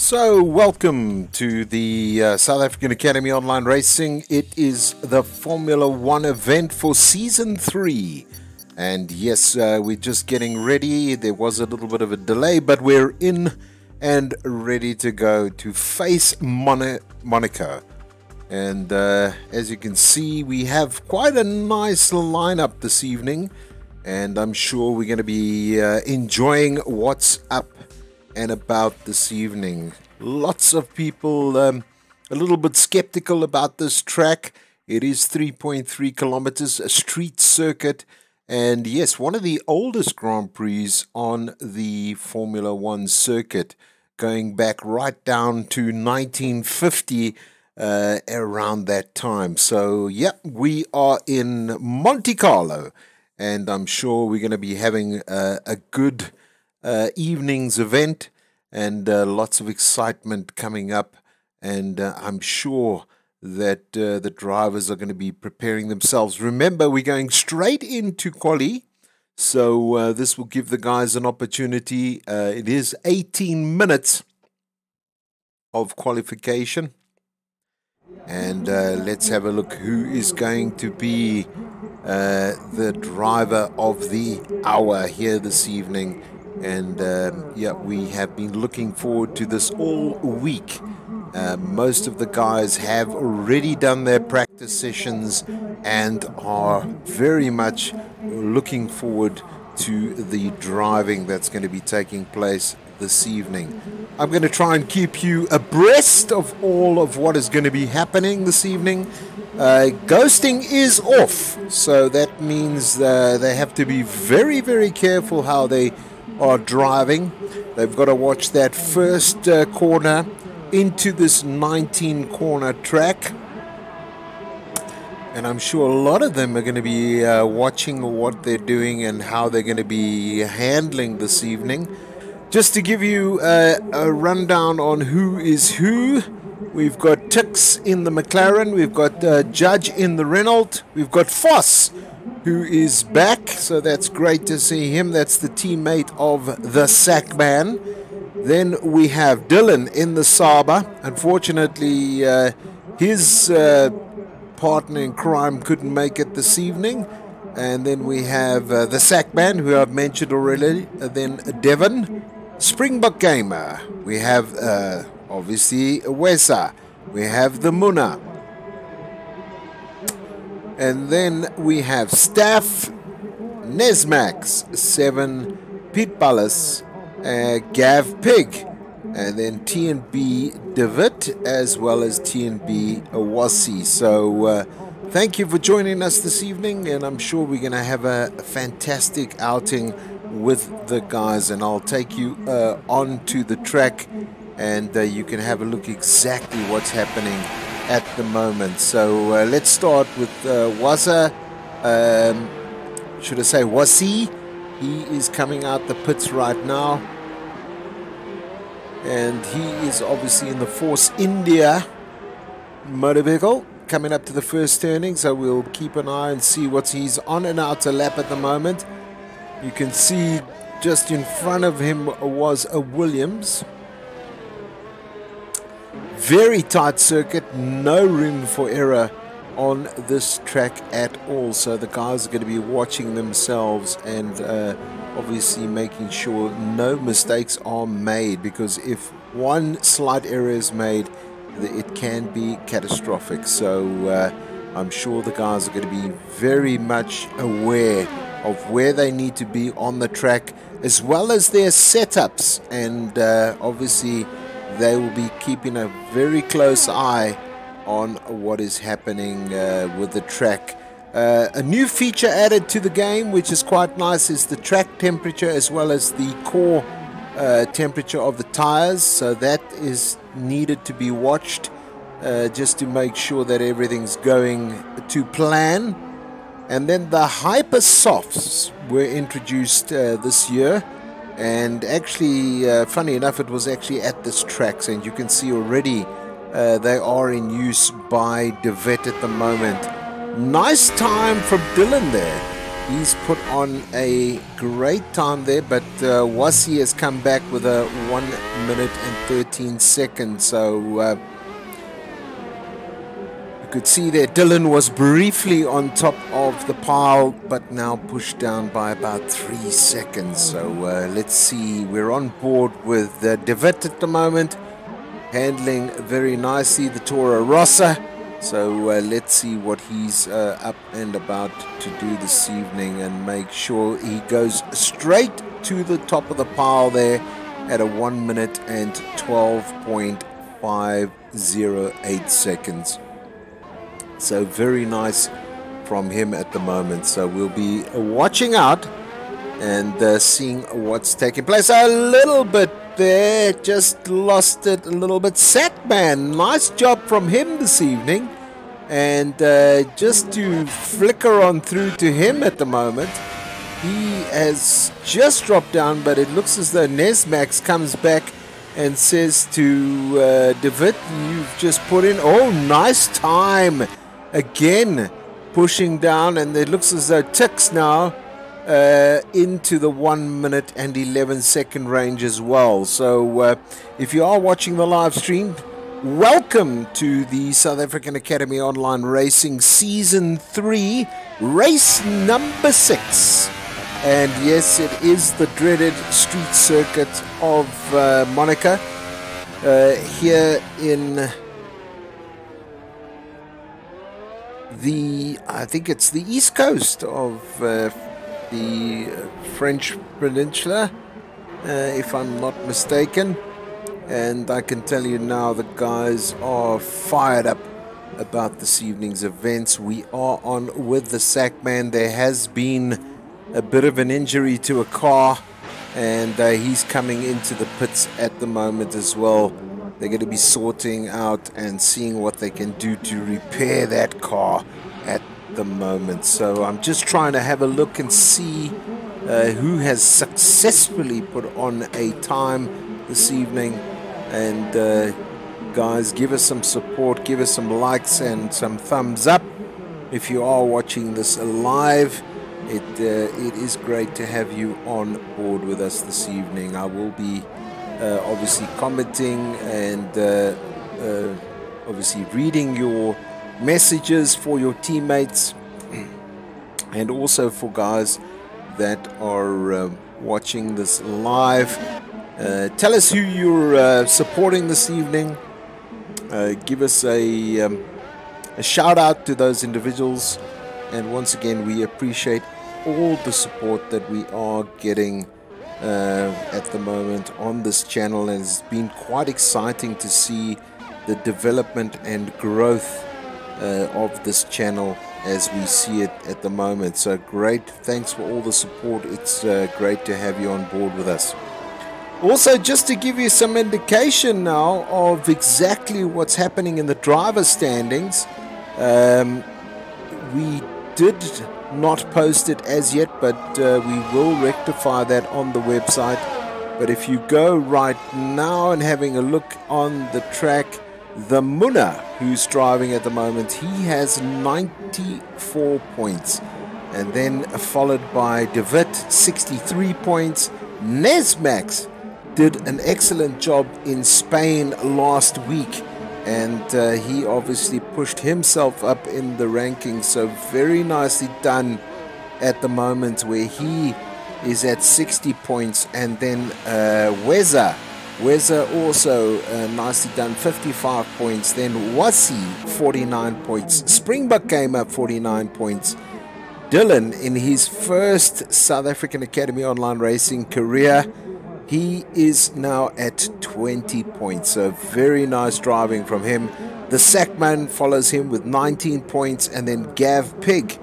So, welcome to the South African Academy Online Racing. It is the Formula One event for Season 3. And yes, we're just getting ready. There was a little bit of a delay, but we're in and ready to go to face Monaco. And as you can see, we have quite a nice lineup this evening. And I'm sure we're going to be enjoying what's up and about this evening. Lots of people a little bit skeptical about this track. It is 3.3 kilometers, a street circuit, and yes, one of the oldest Grand Prix on the Formula One circuit, going back right down to 1950, around that time. So yeah, we are in Monte Carlo, and I'm sure we're going to be having a good evening's event, and lots of excitement coming up, and I'm sure that the drivers are going to be preparing themselves. Remember, we're going straight into quali, so this will give the guys an opportunity. It is 18 minutes of qualification, and let's have a look who is going to be the driver of the hour here this evening. And yeah, we have been looking forward to this all week. Most of the guys have already done their practice sessions and are very much looking forward to the driving that's going to be taking place this evening. I'm going to try and keep you abreast of all of what is going to be happening this evening. Ghosting is off, so that means they have to be very, very careful how they are driving. They've got to watch that first corner into this 19 corner track, and I'm sure a lot of them are going to be watching what they're doing and how they're going to be handling this evening. Just to give you a rundown on who is who, we've got Tix in the McLaren, we've got Judge in the Renault, we've got Foss, who is back, so that's great to see him. That's the teammate of the Sackman. Then we have Dylan in the Sabre. Unfortunately, his partner in crime couldn't make it this evening. And then we have the Sackman, who I've mentioned already. Then Devon, Springbok Gamer. We have obviously Wesa. We have the Muna. And then we have Staff, Nesmax, 7, Pete Ballas, Gav Pig, and then TNB David, as well as TNB Awasi. So thank you for joining us this evening, and I'm sure we're going to have a fantastic outing with the guys, and I'll take you onto the track, and you can have a look exactly what's happening at the moment. So let's start with Waza, should I say Wasi. He is coming out the pits right now, and he is obviously in the Force India motor vehicle coming up to the first turning, so we'll keep an eye and see what he's on an outer lap at the moment. You can see just in front of him was a Williams. Very tight circuit, no room for error on this track at all. So the guys are going to be watching themselves and obviously making sure no mistakes are made, because if one slight error is made, it can be catastrophic. So I'm sure the guys are going to be very much aware of where they need to be on the track, as well as their setups, and obviously they will be keeping a very close eye on what is happening with the track. A new feature added to the game, which is quite nice, is the track temperature as well as the core temperature of the tires. So that is needed to be watched just to make sure that everything's going to plan. And then the Hyper Softs were introduced this year. And actually, funny enough, it was actually at this track, and you can see already they are in use by Devet at the moment. Nice time from Dylan there. He's put on a great time there, but Wasi has come back with a 1 minute and 13 seconds. So you could see there Dylan was briefly on top of the pile, but now pushed down by about 3 seconds. So let's see, we're on board with David at the moment, handling very nicely the Toro Rossa. So let's see what he's up and about to do this evening, and make sure he goes straight to the top of the pile there at a 1 minute and 12.508 seconds. So very nice from him at the moment. So we'll be watching out and seeing what's taking place. A little bit there, just lost it a little bit. Satman, nice job from him this evening, and just to flicker on through to him at the moment. He has just dropped down, but it looks as though Nesmax comes back and says to David, you've just put in, oh, nice time again, pushing down, and it looks as though Tix now into the 1 minute and 11 second range as well. So if you are watching the live stream, welcome to the South African Academy Online Racing Season 3, race number 6. And yes, it is the dreaded street circuit of Monaco here in I think it's the east coast of the French Peninsula, if I'm not mistaken. And I can tell you now, the guys are fired up about this evening's events. We are on with the Sackman. There has been a bit of an injury to a car, and he's coming into the pits at the moment as well. They're going to be sorting out and seeing what they can do to repair that car at the moment. So I'm just trying to have a look and see who has successfully put on a time this evening. And guys, give us some support, give us some likes and some thumbs up if you are watching this live. It is great to have you on board with us this evening. I will be obviously commenting and obviously reading your messages for your teammates, and also for guys that are watching this live. Tell us who you're supporting this evening. Give us a shout out to those individuals, and once again, we appreciate all the support that we are getting at the moment on this channel, and it's been quite exciting to see the development and growth of this channel as we see it at the moment. So great, thanks for all the support. It's great to have you on board with us. Also, just to give you some indication now of exactly what's happening in the driver standings, we did not post it as yet, but we will rectify that on the website. But if you go right now and having a look on the track, the Muna, who's driving at the moment, he has 94 points, and then followed by David, 63 points. Nesmax did an excellent job in Spain last week, and he obviously pushed himself up in the rankings, so very nicely done at the moment, where he is at 60 points. And then Weza also nicely done, 55 points. Then Wasi, 49 points. Springbok came up 49 points. Dylan, in his first South African Academy Online Racing career, he is now at 20 points. So very nice driving from him. The Sackman follows him with 19 points, and then Gav Pig,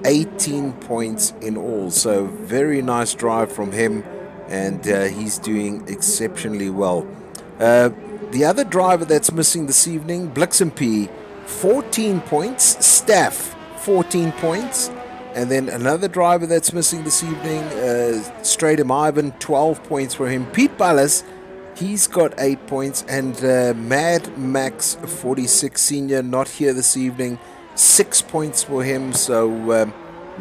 18 points in all. So very nice drive from him, and he's doing exceptionally well. The other driver that's missing this evening, Blixenp, 14 points. Staff, 14 points. And then another driver that's missing this evening, Stratum Ivan, 12 points for him. Pete Ballas, he's got 8 points. And Mad Max 46 Senior, not here this evening, 6 points for him. So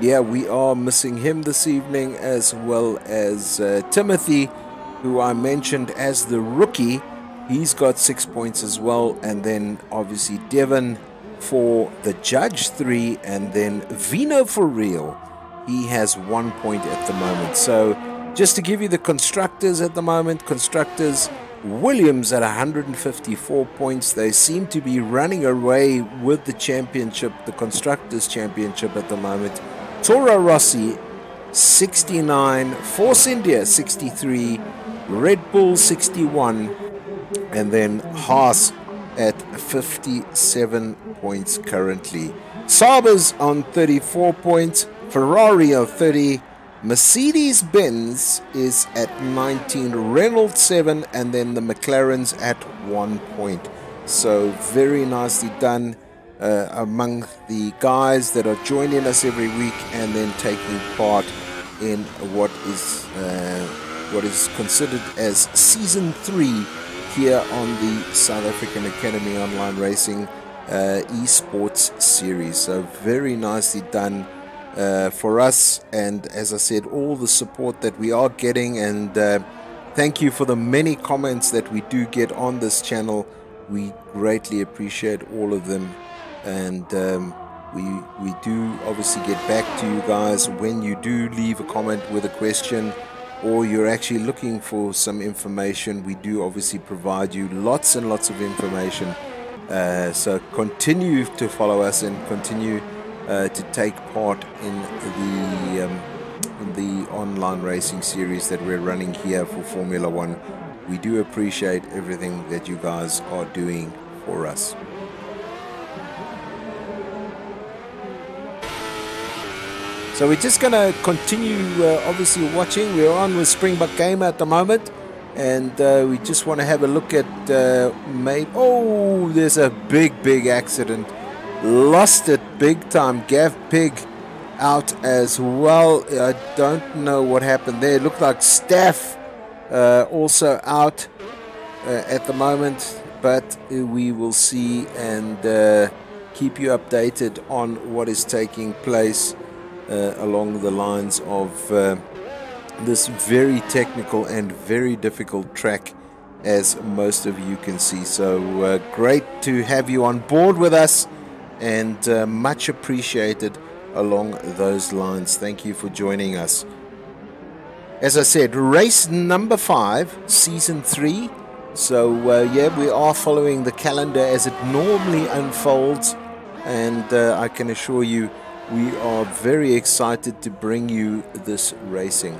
Yeah, we are missing him this evening, as well as Timothy, who I mentioned as the rookie. He's got 6 points as well. And then obviously Devon for the Judge 3. And then Vino for real. He has 1 point at the moment. So just to give you the constructors at the moment, constructors Williams at 154 points. They seem to be running away with the championship, the constructors championship at the moment. Toro Rossi 69, Force India 63, Red Bull 61, and then Haas at 57 points currently. Sauber's on 34 points, Ferrari on 30, Mercedes-Benz is at 19, Renault 7, and then the McLaren's at 1 point. So very nicely done among the guys that are joining us every week and then taking part in what is considered as Season 3 here on the South African Academy Online Racing esports series. So very nicely done for us, and as I said, all the support that we are getting, and thank you for the many comments that we do get on this channel. We greatly appreciate all of them, and we do obviously get back to you guys when you do leave a comment with a question, or you're actually looking for some information. We do obviously provide you lots and lots of information, so continue to follow us and continue to take part in the online racing series that we're running here for Formula One. We do appreciate everything that you guys are doing for us. So we're just going to continue obviously watching. We're on with Springbok Gamer at the moment, and we just want to have a look at oh, there's a big accident. Lost it big time. Gav Pig out as well. I don't know what happened there. It looked like Staff also out at the moment, but we will see and keep you updated on what is taking place along the lines of this very technical and very difficult track, as most of you can see. So great to have you on board with us, and much appreciated along those lines. Thank you for joining us. As I said, race number 5, season 3. So yeah, we are following the calendar as it normally unfolds, and I can assure you we are very excited to bring you this racing.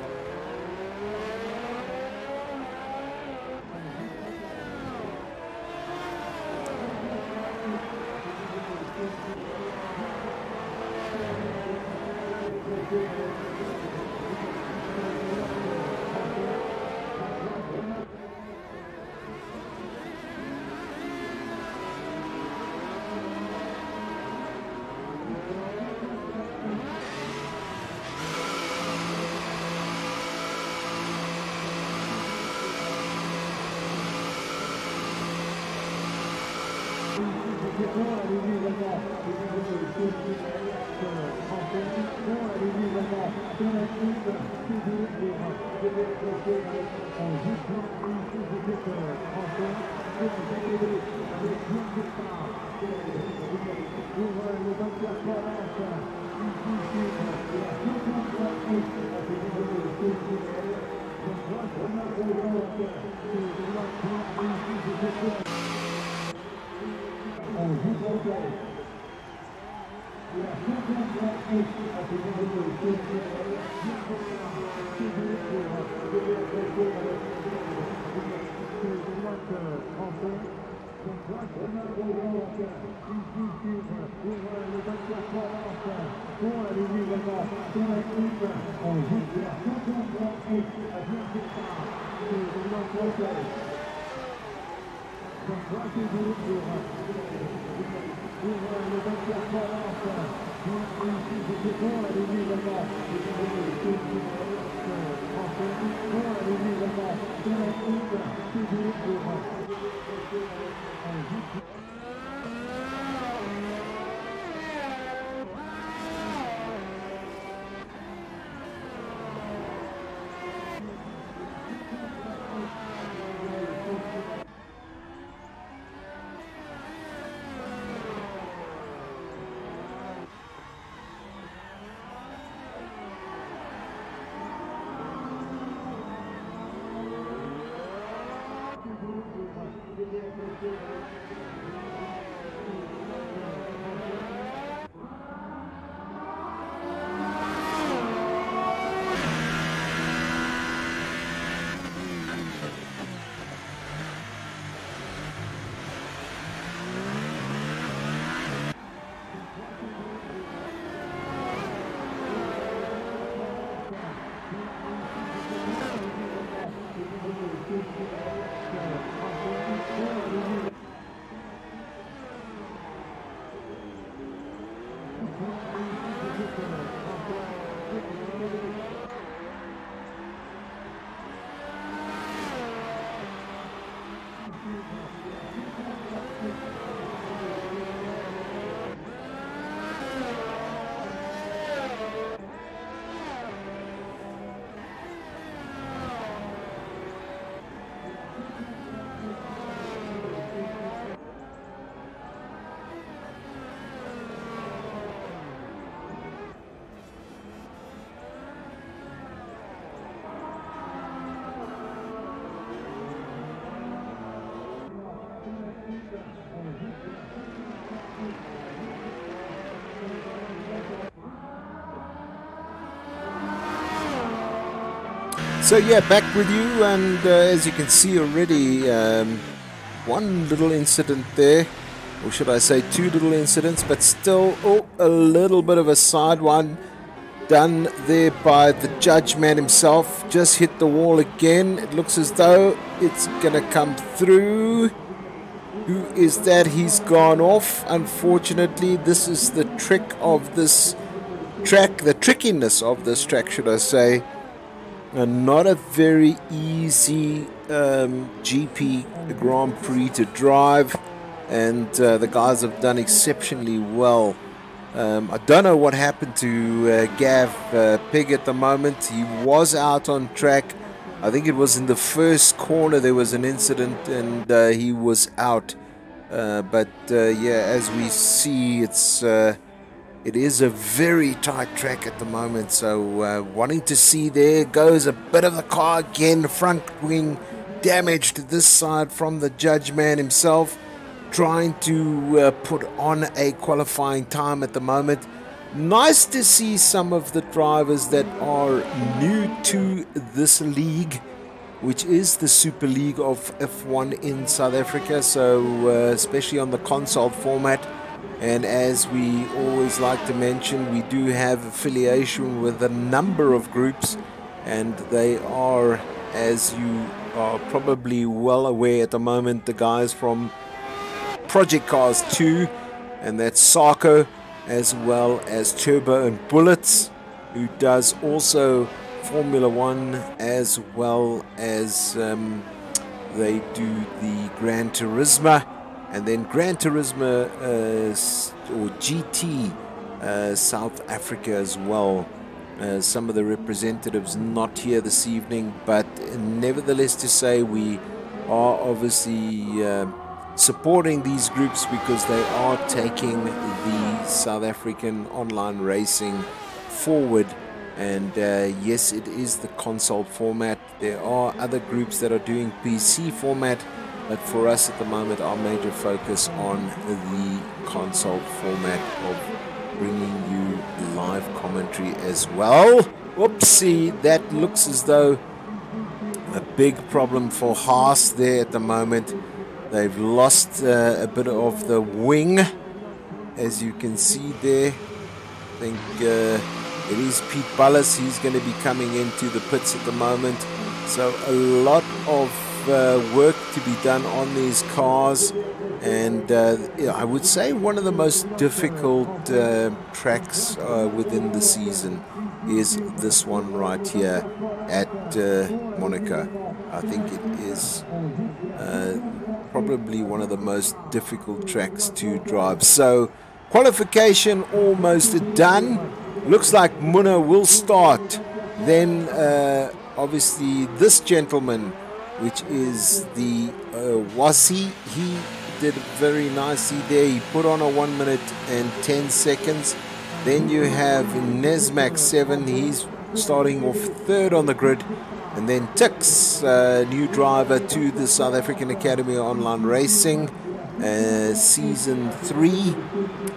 So yeah, back with you, and as you can see already, one little incident there, or should I say two little incidents, but still a little bit of a side one done there by the judge man himself. Just hit the wall again. It looks as though it's gonna come through. Who is that? He's gone off. Unfortunately, this is the trick of this track, the trickiness of this track, should I say. Not a very easy GP Grand Prix to drive, and the guys have done exceptionally well. I don't know what happened to Gav Pig at the moment. He was out on track. I think it was in the first corner there was an incident, and he was out. But yeah, as we see, it is a very tight track at the moment, so wanting to see, there goes a bit of the car again, front wing damaged this side from the judge man himself, trying to put on a qualifying time at the moment. Nice to see some of the drivers that are new to this league, which is the Super League of F1 in South Africa, so especially on the console format. And as we always like to mention, we do have affiliation with a number of groups, and they are, as you are probably well aware at the moment, the guys from Project Cars 2, and that's SAAOLR, as well as Turbo and Bullets, who does also Formula 1, as well as they do the Gran Turismo. And then Gran Turismo or GT South Africa as well. Some of the representatives not here this evening, but nevertheless to say we are obviously supporting these groups because they are taking the South African online racing forward. And yes, it is the console format. There are other groups that are doing PC format, but for us at the moment, our major focus on the console format of bringing you live commentary as well. Whoopsie, that looks as though a big problem for Haas there at the moment. They've lost a bit of the wing, as you can see there. I think it is Pete Bullis. He's going to be coming into the pits at the moment. So a lot of work to be done on these cars, and I would say one of the most difficult tracks within the season is this one right here at Monaco. I think it is probably one of the most difficult tracks to drive. So qualification almost done. Looks like Muna will start. Then obviously this gentleman, which is the Wasi, he did very nicely there. He put on a 1 minute and 10 seconds. Then you have Nesmac 7, he's starting off third on the grid. And then Tix, new driver to the South African Academy of Online Racing, season 3.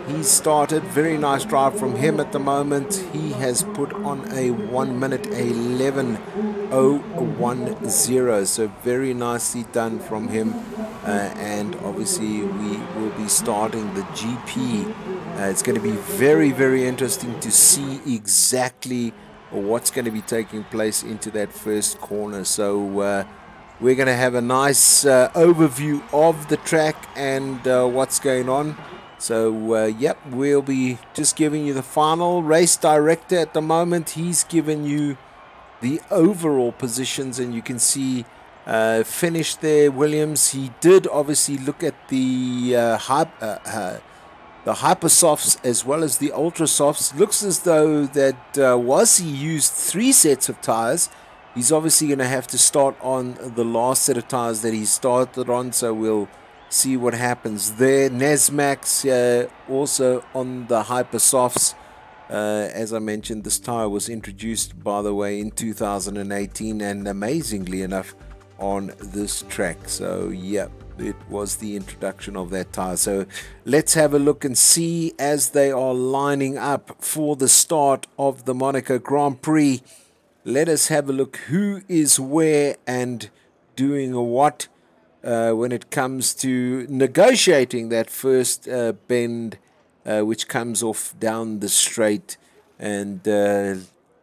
He started, very nice drive from him at the moment. He has put on a 1 minute 11:010, so very nicely done from him. And obviously we will be starting the GP. It's going to be very, very interesting to see exactly what's going to be taking place into that first corner. So we're going to have a nice overview of the track and what's going on. So yep, we'll be just giving you the final. Race director at the moment, he's given you the overall positions, and you can see finish there, Williams. He did obviously look at the hypersofts as well as the ultra softs. Looks as though that Wasi used 3 sets of tires. He's obviously going to have to start on the last set of tires that he started on, so we'll see what happens there. Nesmax also on the hypersofts. As I mentioned, this tire was introduced, by the way, in 2018, and amazingly enough on this track. So yeah, it was the introduction of that tire. So let's have a look and see as they are lining up for the start of the Monaco Grand Prix. let us have a look who is where and doing what when it comes to negotiating that first bend which comes off down the straight, and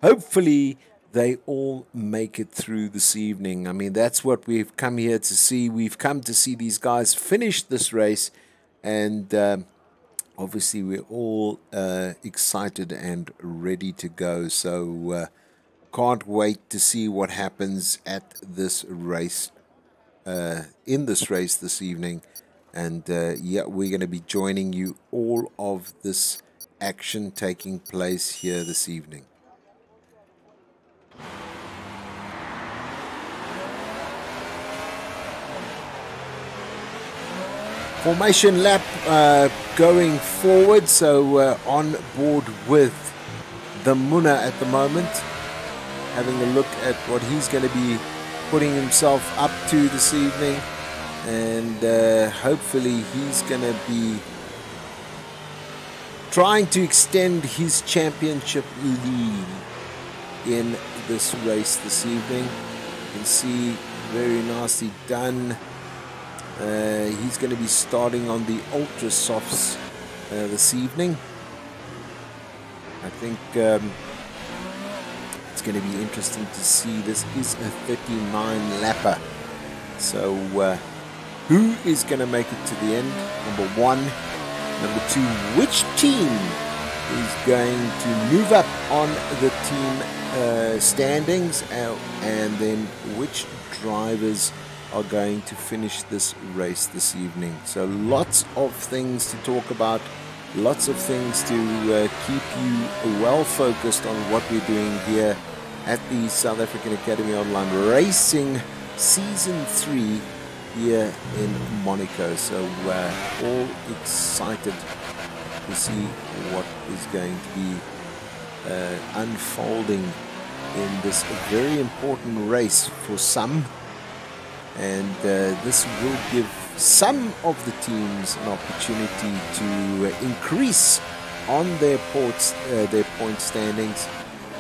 hopefully they all make it through this evening. I mean, that's what we've come here to see. We've come to see these guys finish this race, and obviously we're all excited and ready to go. So can't wait to see what happens at this race, in this race this evening. And yeah, we're going to be joining you all of this action taking place here this evening. Formation lap going forward, so on board with the Muna at the moment, having a look at what he's going to be putting himself up to this evening, and hopefully he's going to be trying to extend his championship lead in this race this evening. You can see very nicely done. He's going to be starting on the ultra softs this evening. I think it's going to be interesting to see. This is a 39 lapper, so who is going to make it to the end? Number one. Number two, which team is going to move up on the team standings, and then which drivers are going to finish this race this evening. So lots of things to talk about, lots of things to keep you well focused on what we're doing here at the South African Academy Online Racing Season 3 here in Monaco. So all excited to see what is going to be unfolding in this very important race for some, and this will give some of the teams an opportunity to increase on their point standings.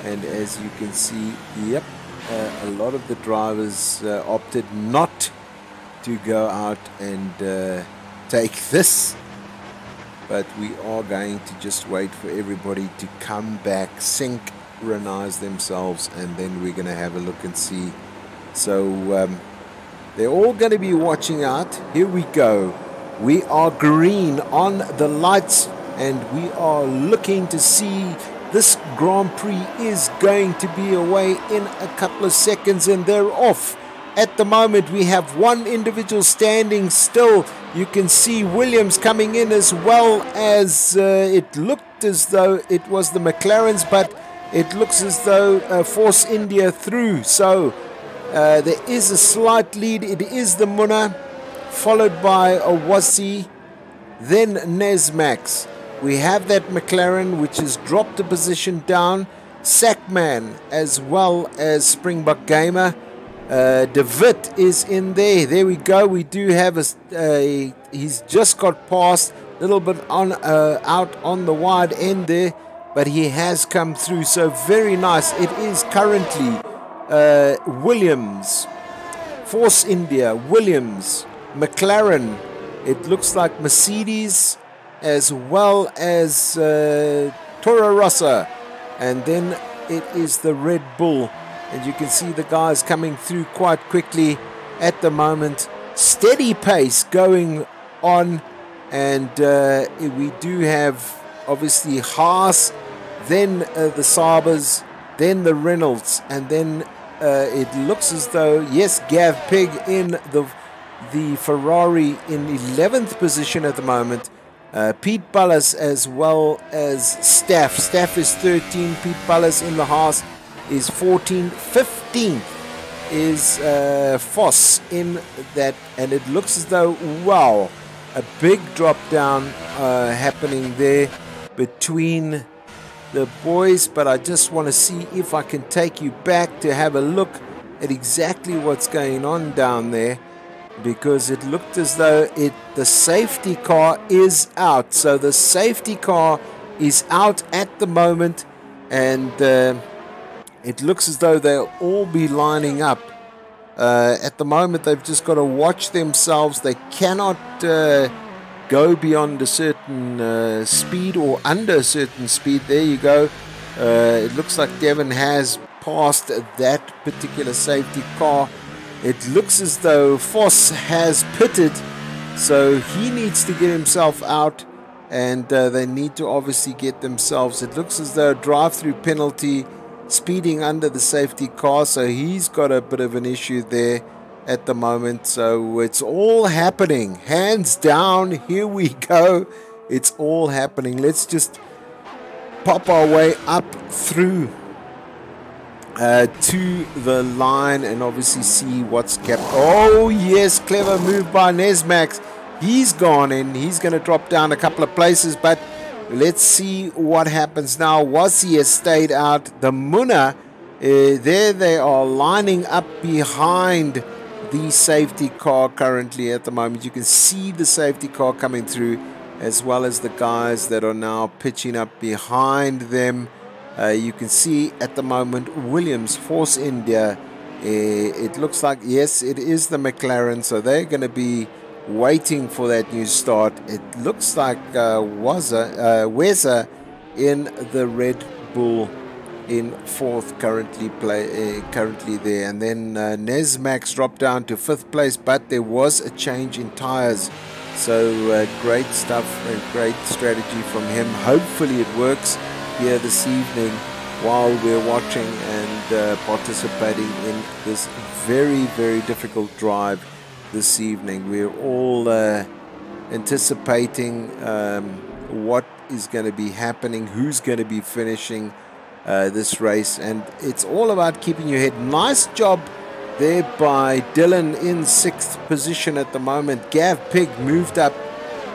And as you can see, yep, a lot of the drivers opted not to go out and take this, but we are going to just wait for everybody to come back, synchronize themselves, and then we're going to have a look and see. So they're all going to be watching out. Here we go. We are green on the lights, and we are looking to see. This Grand Prix is going to be away in a couple of seconds, and they're off. At the moment, we have one individual standing still. You can see Williams coming in, as well as it looked as though it was the McLarens, but it looks as though Force India through. So there is a slight lead. It is the Muna, followed by Awasi, then Nesmax. We have that McLaren, which has dropped a position down. Sackman, as well as Springbok Gamer. De Wit is in there. There we go. We do have he's just got past, a little bit on out on the wide end there, but he has come through. So very nice. It is currently Williams, Force India, Williams, McLaren. It looks like Mercedes, as well as Toro Rosso, and then it is the Red Bull. And you can see the guys coming through quite quickly at the moment. Steady pace going on. And we do have, obviously, Haas, then the Sabres, then the Reynolds. And then it looks as though, yes, Gav Pig in the Ferrari in 11th position at the moment. Pete Ballas, as well as Staff. Staff is 13. Pete Ballas in the Haas is 14. 15th is Foss in that, and it looks as though, wow, a big drop down happening there between the boys. But I just want to see if I can take you back to have a look at exactly what's going on down there, because it looked as though the safety car is out. So the safety car is out at the moment, and It looks as though they'll all be lining up. At the moment, they've just got to watch themselves. They cannot go beyond a certain speed or under a certain speed. There you go. It looks like Devon has passed that particular safety car. It looks as though Voss has pitted, so he needs to get himself out, and they need to obviously get themselves. It looks as though a drive-through penalty, speeding under the safety car, so he's got a bit of an issue there at the moment. So it's all happening, hands down. Here we go. It's all happening. Let's just pop our way up through to the line and obviously see what's kept. Oh yes, clever move by Nesmax. He's gone in. He's going to drop down a couple of places, but let's see what happens now. Wasi has stayed out. The Muna, there they are lining up behind the safety car currently at the moment. You can see the safety car coming through, as well as the guys that are now pitching up behind them. You can see at the moment Williams, Force India. It looks like, yes, it is the McLaren, so they're going to be waiting for that new start. It looks like Weza in the Red Bull in fourth currently there, and then Nesmax dropped down to fifth place, but there was a change in tires. So great stuff, and great strategy from him. Hopefully it works here this evening while we're watching and participating in this very, very difficult drive this evening. We're all anticipating what is going to be happening, who's going to be finishing this race, and it's all about keeping your head. Nice job there by Dylan in 6th position at the moment. Gav Pig moved up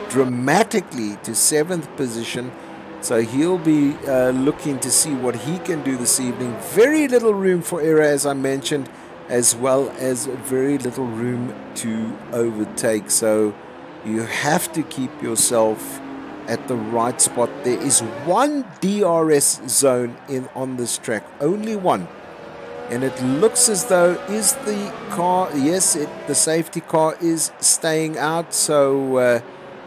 dramatically to 7th position, so he'll be looking to see what he can do this evening. Very little room for error, as I mentioned, as well as very little room to overtake, so you have to keep yourself at the right spot. There is one DRS zone on this track, only one. And it looks as though is the car, yes, the safety car is staying out. So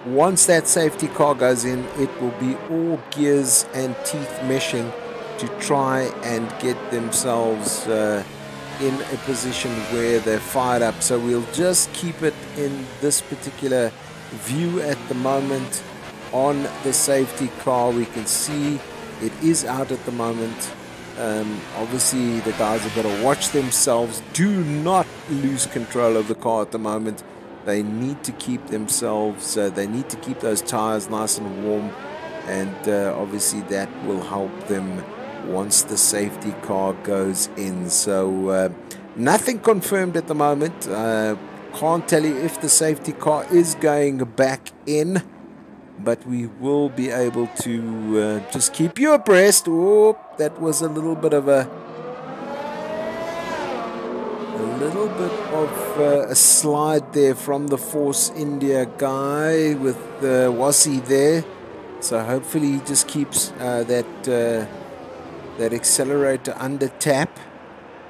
once that safety car goes in, it will be all gears and teeth meshing to try and get themselves in a position where they're fired up. So we'll just keep it in this particular view at the moment. On the safety car, we can see it is out at the moment. Obviously the guys have got to watch themselves. Do not lose control of the car at the moment. They need to keep themselves, they need to keep those tires nice and warm, and obviously that will help them once the safety car goes in. So nothing confirmed at the moment. Can't tell you if the safety car is going back in, but we will be able to just keep you abreast. Oh, that was a little bit of a slide there from the Force India guy with Wasi there. So hopefully he just keeps that accelerator under tap.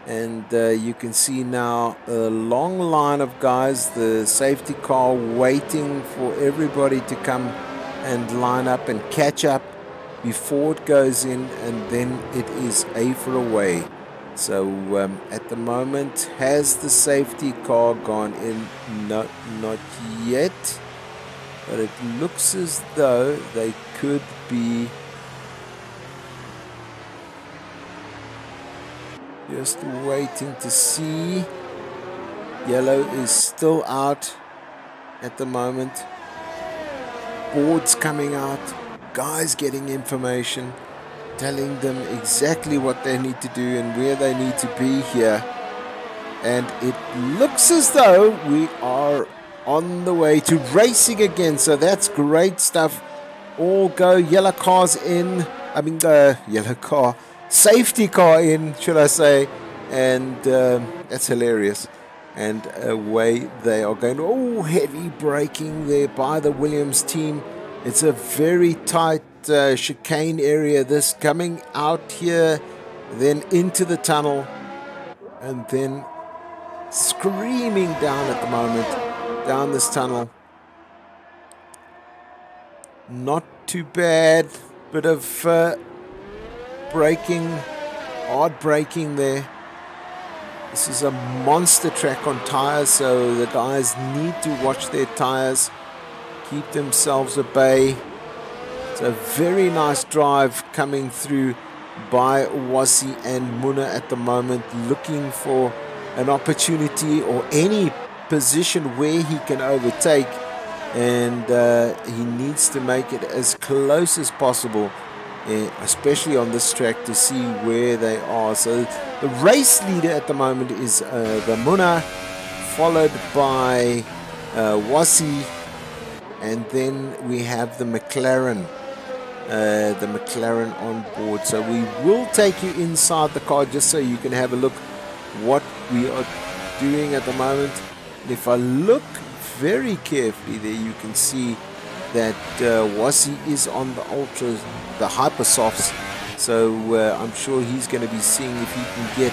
And you can see now a long line of guys, the safety car waiting for everybody to come and line up and catch up before it goes in, and then it is A for away. So at the moment, has the safety car gone in? No, not yet, but it looks as though they could be. Just waiting to see. Yellow is still out at the moment. Boards coming out. Guys getting information, telling them exactly what they need to do and where they need to be here. And it looks as though we are on the way to racing again. So that's great stuff. All go. Yellow cars in. I mean, the yellow car. Safety car in, should I say, and that's hilarious. And away they are going. Oh, heavy braking there by the Williams team. It's a very tight chicane area. This coming out here then into the tunnel, and then screaming down at the moment, down this tunnel. Not too bad, bit of braking, hard braking there. This is a monster track on tires, so the guys need to watch their tires, keep themselves at bay. It's a very nice drive coming through by Wasi and Muna at the moment, looking for an opportunity or any position where he can overtake, and he needs to make it as close as possible, especially on this track, to see where they are. So the race leader at the moment is the Muna, followed by Wasi, and then we have the McLaren. On board. So we will take you inside the car just so you can have a look what we are doing at the moment. And if I look very carefully there, you can see that Wasi is on the Ultras, the Hypersofts. So I'm sure he's going to be seeing if he can get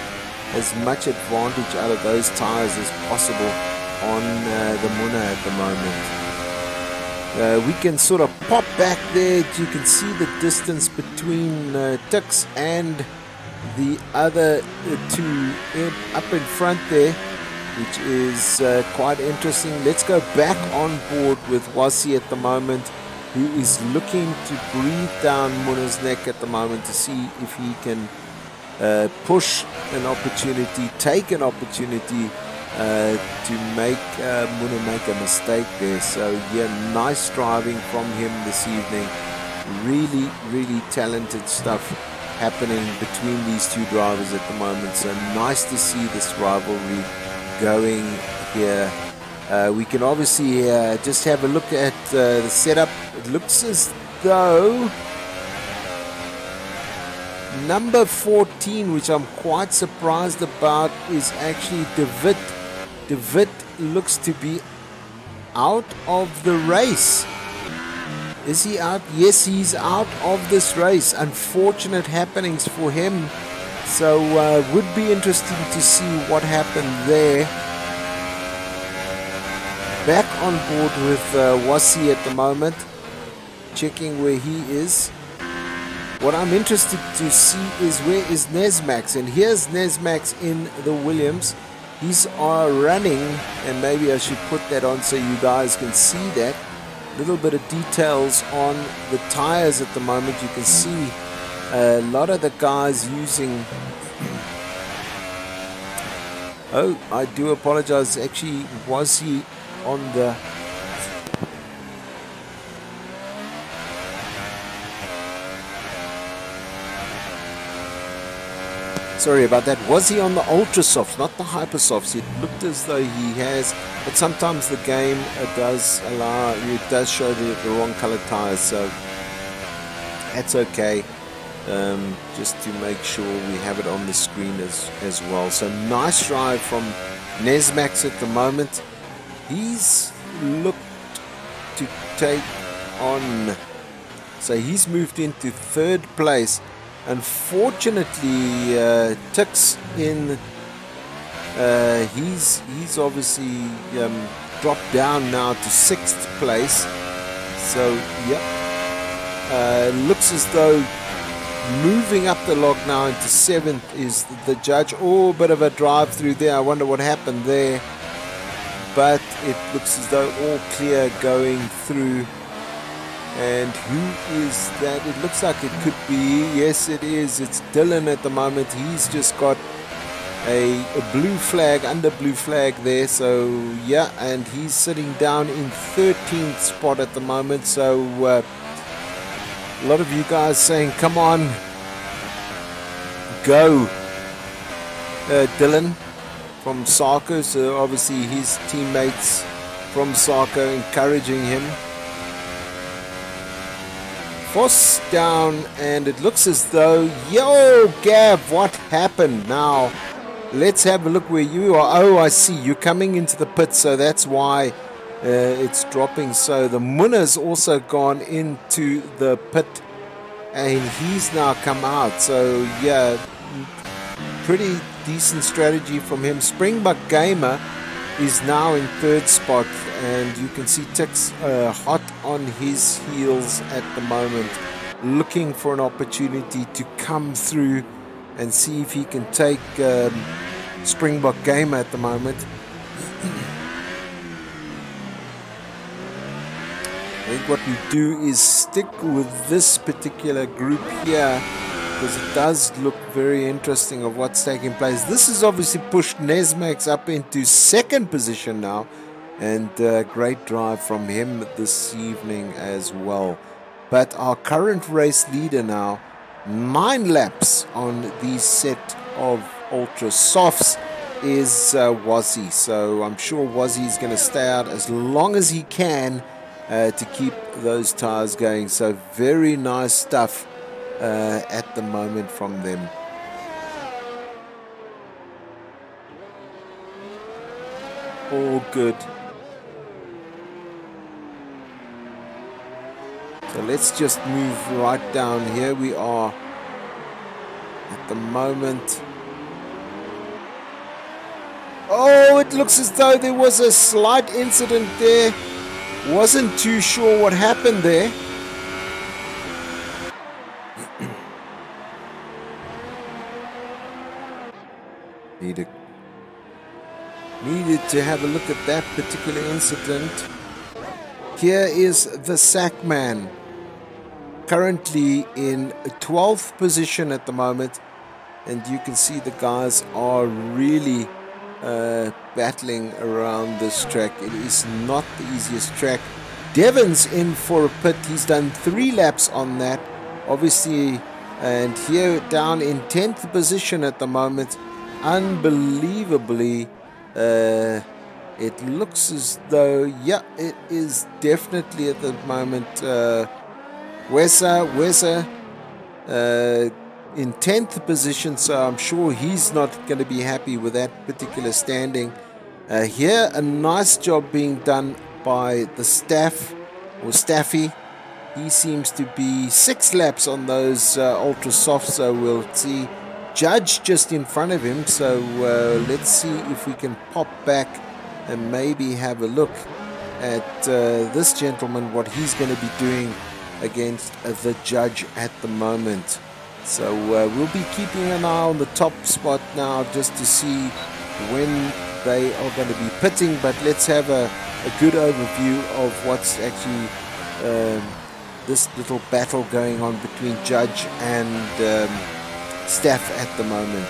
as much advantage out of those tires as possible on the Muna at the moment. We can sort of pop back there. You can see the distance between Tux and the other two up in front there, which is quite interesting. Let's go back on board with Wasi at the moment, who is looking to breathe down Muna's neck at the moment to see if he can push an opportunity, take an opportunity to make Muna make a mistake there. So yeah, nice driving from him this evening. Really talented stuff happening between these two drivers at the moment. So nice to see this rivalry going here. We can obviously just have a look at the setup. It looks as though number 14, which I'm quite surprised about, is actually De Wit. De Wit looks to be out of the race. Is he out? Yes, he's out of this race. Unfortunate happenings for him. So would be interesting to see what happened there. Back on board with Wasi at the moment, checking where he is. What I'm interested to see is where is Nesmax, and here's Nesmax in the Williams. He's running, and maybe I should put that on so you guys can see that. A little bit of details on the tires at the moment. You can see a lot of the guys using... Oh, I do apologize. Actually, was he on the... Sorry about that. Was he on the Ultra Softs, not the Hyper Softs? It looked as though he has, but sometimes the game does allow, it does show the wrong colored tires, so that's okay. Just to make sure we have it on the screen as well. So nice drive from Nesmax at the moment. He's looked to take on, so he's moved into third place. Unfortunately, Tix in he's obviously dropped down now to 6th place. So yep, looks as though moving up the log now into 7th is the judge. Oh, bit of a drive through there. I wonder what happened there, but it looks as though all clear going through. And who is that? It looks like it could be, yes it is, it's Dylan at the moment. He's just got a blue flag, under blue flag there. So yeah, and he's sitting down in 13th spot at the moment. So a lot of you guys saying, come on, go Dylan from SAAOLR. So obviously his teammates from SAAOLR encouraging him. Foss down, and it looks as though, yo Gav, what happened now? Let's have a look where you are. Oh, I see, you're coming into the pit, so that's why it's dropping. So the Muna's also gone into the pit, and he's now come out. So yeah, Pretty decent strategy from him. Springbok Gamer is now in third spot, and you can see Tix hot on his heels at the moment, looking for an opportunity to come through and see if he can take Springbok Gamer at the moment. I think what we do is stick with this particular group here, because it does look very interesting of what's taking place. This has obviously pushed Nesmax up into second position now, and great drive from him this evening as well. But our current race leader now, 9 laps on the set of Ultra Softs, is Wazzy. So I'm sure Wazzy is going to stay out as long as he can to keep those tires going. So very nice stuff at the moment from them. All good. So let's just move right down. Here we are at the moment. Oh, it looks as though there was a slight incident there. Wasn't too sure what happened there. Needed to have a look at that particular incident. Here is the Sackman, currently in 12th position at the moment, and you can see the guys are really battling around this track. It is not the easiest track. Devon's in for a pit. He's done 3 laps on that, obviously, and here down in 10th position at the moment. Unbelievably, it looks as though, yeah, it is definitely at the moment Wesa in 10th position, so I'm sure he's not going to be happy with that particular standing. Here, a nice job being done by the staff, or Staffy. He seems to be 6 laps on those Ultra Soft, so we'll see. Judge just in front of him, so let's see if we can pop back and maybe have a look at this gentleman, what he's going to be doing against the Judge at the moment. So we'll be keeping an eye on the top spot now just to see when they are going to be pitting, but let's have a good overview of what's actually this little battle going on between Judge and Staff at the moment.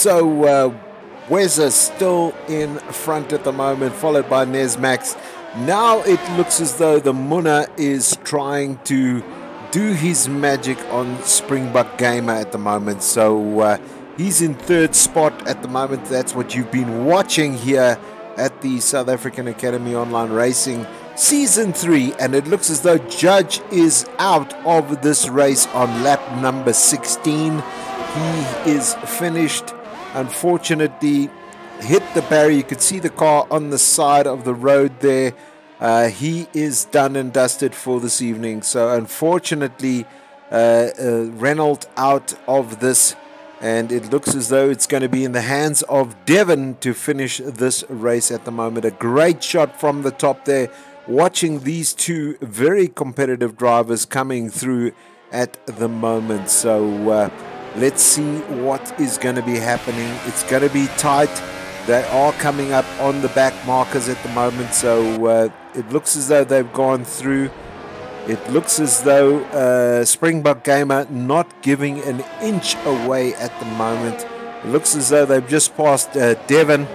So Weza still in front at the moment, followed by Nesmax. Now it looks as though the Muna is trying to do his magic on Springbok Gamer at the moment. So he's in third spot at the moment. That's what you've been watching here at the South African Academy Online Racing Season 3. And it looks as though Judge is out of this race on lap number 16. He is finished. Unfortunately, hit the barrier. You could see the car on the side of the road there. He is done and dusted for this evening. So unfortunately, Renault out of this, and it looks as though it's going to be in the hands of Devon to finish this race at the moment. A great shot from the top there, watching these two very competitive drivers coming through at the moment. So let's see what is going to be happening. It's going to be tight. They are coming up on the back markers at the moment, so it looks as though they've gone through. It looks as though Springbok Gamer not giving an inch away at the moment. It looks as though they've just passed Dylan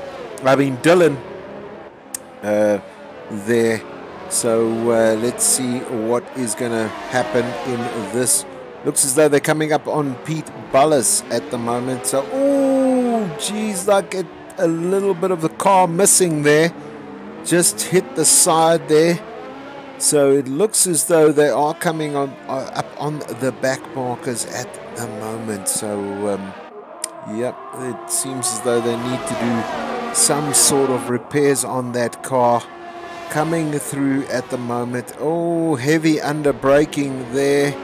there. So let's see what is going to happen in this. Looks as though they're coming up on Pete Bullis at the moment. So, oh, geez, like a little bit of the car missing there. Just hit the side there. So it looks as though they are coming on up on the back markers at the moment. So, yep, it seems as though they need to do some sort of repairs on that car. Coming through at the moment. Oh, heavy under braking there.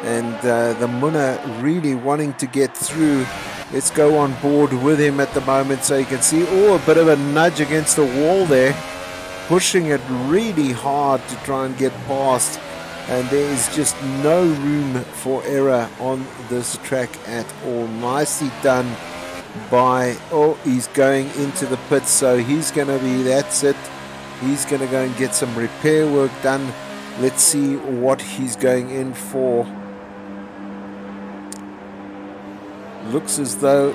And the Muna really wanting to get through. Let's go on board with him at the moment so you can see, oh, a bit of a nudge against the wall there. Pushing it really hard to try and get past. And there is just no room for error on this track at all. Nicely done by, oh, he's going into the pits. So he's going to be, that's it. He's going to go and get some repair work done. Let's see what he's going in for. Looks as though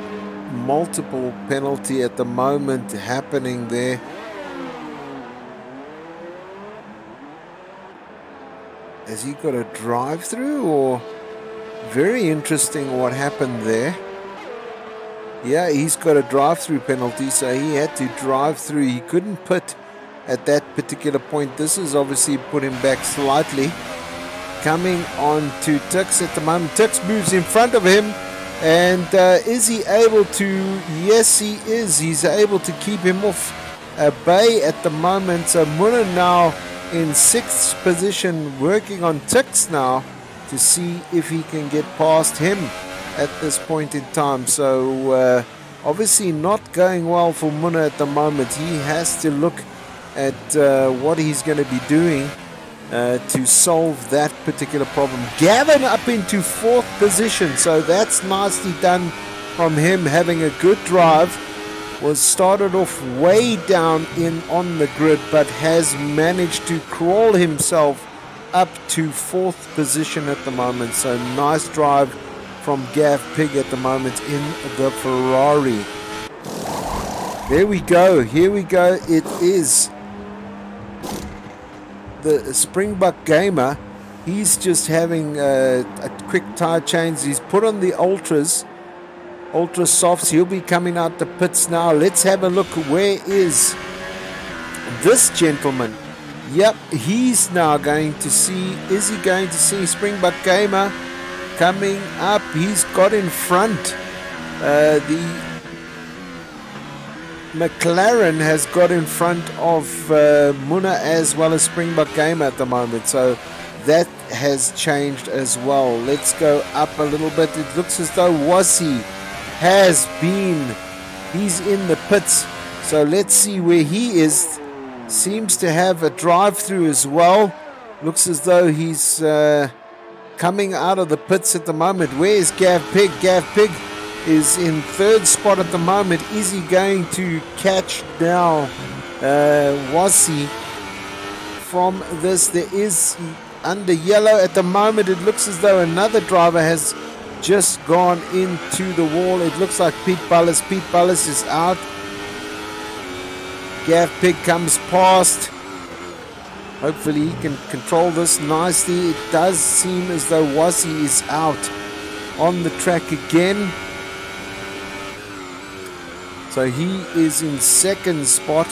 multiple penalty at the moment happening there. Has he got a drive through, or very interesting what happened there? Yeah, he's got a drive through penalty, so he had to drive through. He couldn't pit at that particular point. This has obviously put him back slightly. Coming on to Tux at the moment. Tux moves in front of him. And is he able to? Yes, he is. He's able to keep him off bay at the moment. So Muna now in 6th position, working on Tix now to see if he can get past him at this point in time. So obviously not going well for Muna at the moment. He has to look at what he's going to be doing to solve that particular problem. Gavin up into 4th position, so that's nicely done from him, having a good drive. Was started off way down in on the grid, but has managed to crawl himself up to 4th position at the moment. So nice drive from Gav Pig at the moment in the Ferrari. There we go, here we go. It is the Springbok Gamer. He's just having a quick tire change. He's put on the Ultra Softs. He'll be coming out the pits now. Let's have a look. Where is this gentleman? Yep, he's now going to see, is he going to see Springbok Gamer coming up? He's got in front. The McLaren has got in front of Muna as well as Springbok Gamer at the moment. So that has changed as well. Let's go up a little bit. It looks as though Wasi has been, he's in the pits. So let's see where he is. Seems to have a drive through as well. Looks as though he's coming out of the pits at the moment. Where is Gav Pig? Gav Pig is in 3rd spot at the moment. Is he going to catch now Wasi from this? There is under yellow at the moment. It looks as though another driver has just gone into the wall. It looks like Pete Bullis. Pete Bullis is out. Gav Pig comes past. Hopefully he can control this nicely. It does seem as though Wasi is out on the track again. So he is in second spot.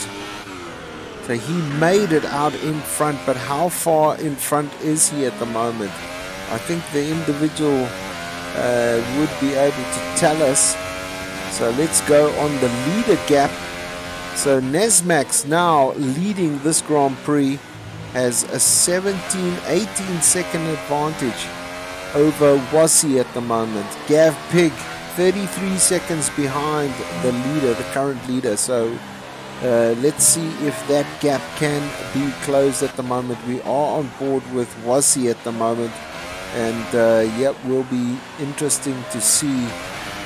So he made it out in front, but how far in front is he at the moment? I think the individual would be able to tell us. So let's go on the leader gap. So Nesmax now leading this Grand Prix has a 17-18 second advantage over Wasi at the moment. Gav Pig 33 seconds behind the leader, the current leader. So let's see if that gap can be closed at the moment. We are on board with Wasi at the moment, and yep, will be interesting to see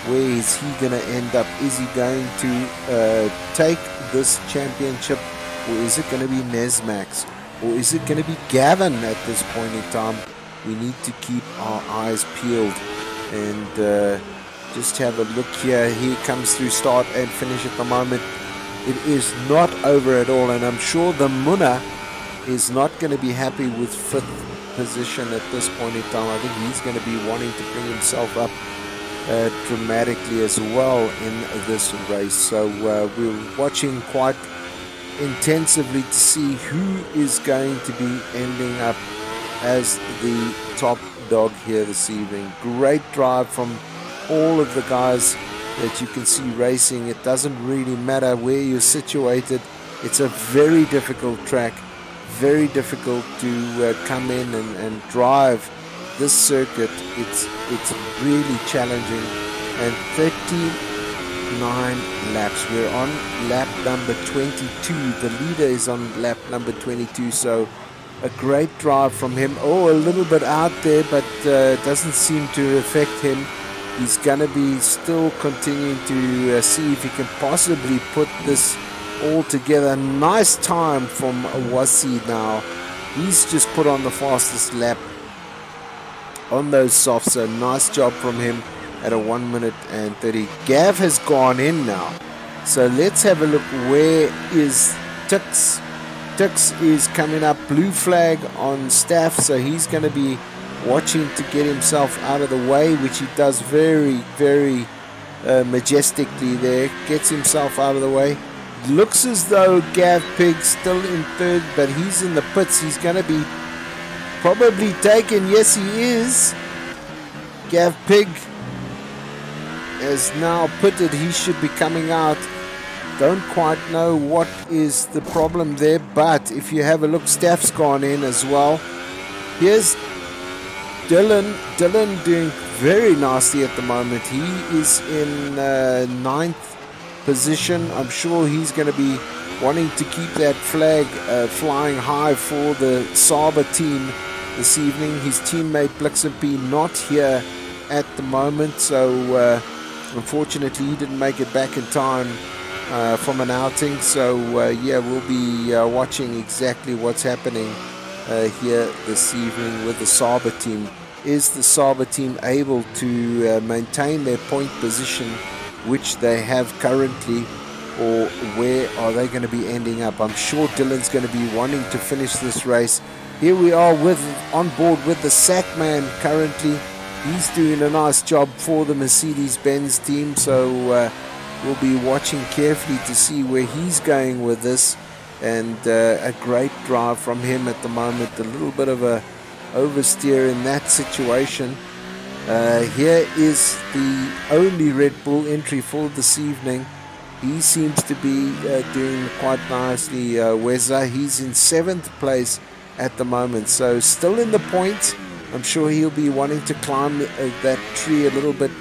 where is he going to end up. Is he going to take this championship, or is it going to be Nesmax, or is it going to be Gavin at this point in time? We need to keep our eyes peeled and just have a look here. He comes through start and finish at the moment. It is not over at all, and I'm sure the Muna is not going to be happy with 5th position at this point in time. I think he's going to be wanting to bring himself up dramatically as well in this race. So we're watching quite intensively to see who is going to be ending up as the top dog here this evening. Great drive from all of the guys that you can see racing. It doesn't really matter where you're situated. It's a very difficult track, very difficult to come in and drive this circuit. It's really challenging. And 39 laps. We're on lap number 22. The leader is on lap number 22. So a great drive from him. Oh, a little bit out there, but doesn't seem to affect him. He's going to be still continuing to see if he can possibly put this all together. Nice time from Wasi now. He's just put on the fastest lap on those softs. So nice job from him at a 1 minute and 30. Gav has gone in now. So let's have a look. Where is Tix? Tix is coming up. Blue flag on Staff. So he's going to be watching to get himself out of the way, which he does very, very majestically there. Gets himself out of the way. Looks as though Gav Pig's still in third, but he's in the pits. He's going to be probably taken. Yes, he is. Gav Pig is now pitted. He should be coming out. Don't quite know what is the problem there, but if you have a look, Staff's gone in as well. Here's Dylan doing very nicely at the moment. He is in 9th position. I'm sure he's going to be wanting to keep that flag flying high for the SAAOLR team this evening. His teammate Blixenp not here at the moment, so unfortunately he didn't make it back in time from an outing. So yeah, we'll be watching exactly what's happening here this evening with the SAAOLR team. Is the SAAOLR team able to maintain their point position which they have currently, or where are they going to be ending up? I'm sure Dylan's going to be wanting to finish this race. Here we are on board with the Sackman currently. He's doing a nice job for the Mercedes-Benz team, so we'll be watching carefully to see where he's going with this. And a great drive from him at the moment. A little bit of a oversteer in that situation. Here is the only Red Bull entry for this evening. He seems to be doing quite nicely. Weza, he's in 7th place at the moment, so still in the points. I'm sure he'll be wanting to climb that tree a little bit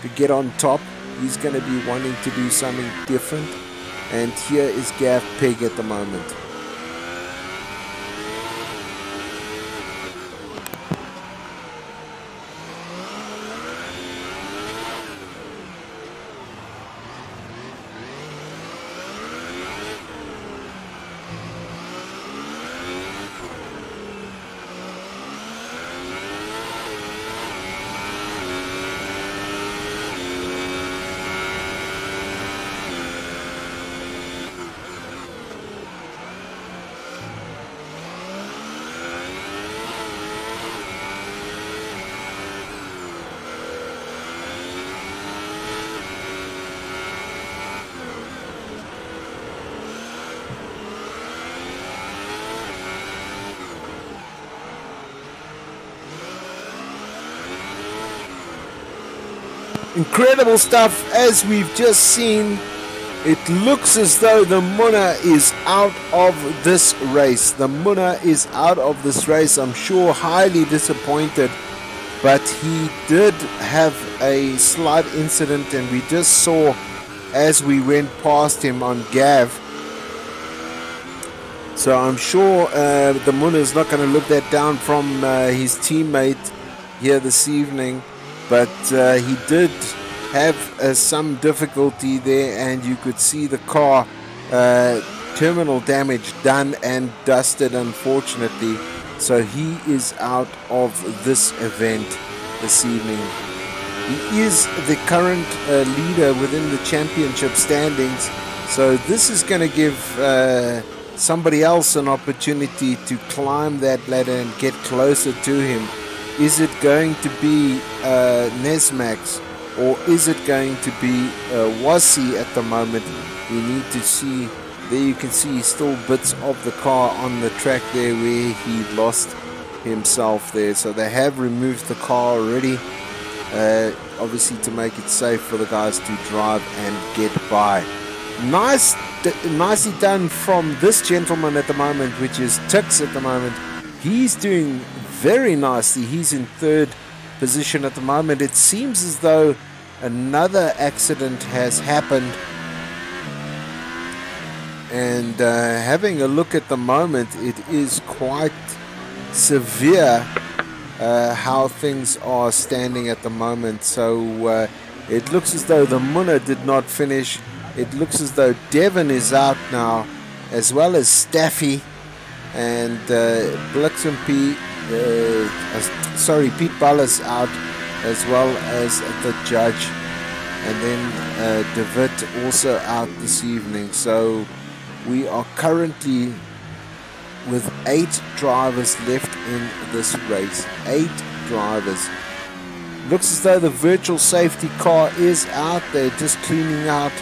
to get on top. He's going to be wanting to do something different. And here is Gav Pig at the moment. Incredible stuff, as we've just seen. It looks as though the Muna is out of this race. The Muna is out of this race. I'm sure highly disappointed, but he did have a slight incident, and we just saw as we went past him on Gav. So I'm sure the Muna is not going to look that down from his teammate here this evening, but he did have some difficulty there, and you could see the car terminal damage done and dusted, unfortunately. So he is out of this event this evening. He is the current leader within the championship standings, so this is going to give somebody else an opportunity to climb that ladder and get closer to him. Is it going to be Nesmax, or is it going to be Wasi at the moment? We need to see. There you can see still bits of the car on the track there where he lost himself there. So they have removed the car already, obviously to make it safe for the guys to drive and get by. Nicely done from this gentleman at the moment, which is Tix at the moment. He's doing very nicely. He's in third position at the moment. It seems as though another accident has happened, and having a look at the moment, it is quite severe how things are standing at the moment. So it looks as though the Muna did not finish. It looks as though Devon is out now, as well as Staffy, and Blixenpie. Pete Ballas out, as well as the judge, and then David also out this evening. So we are currently with 8 drivers left in this race. 8 drivers. Looks as though the virtual safety car is out. They're just cleaning out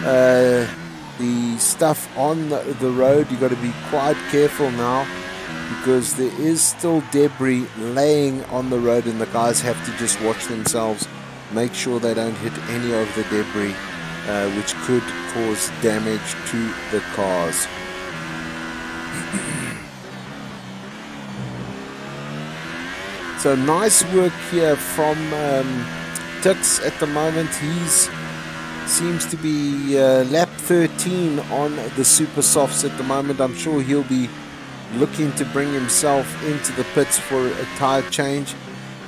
the stuff on the road. You've got to be quite careful now, because there is still debris laying on the road, and the guys have to just watch themselves, make sure they don't hit any of the debris, which could cause damage to the cars. So nice work here from Tix at the moment. He's seems to be lap 13 on the Super Softs at the moment. I'm sure he'll be looking to bring himself into the pits for a tire change.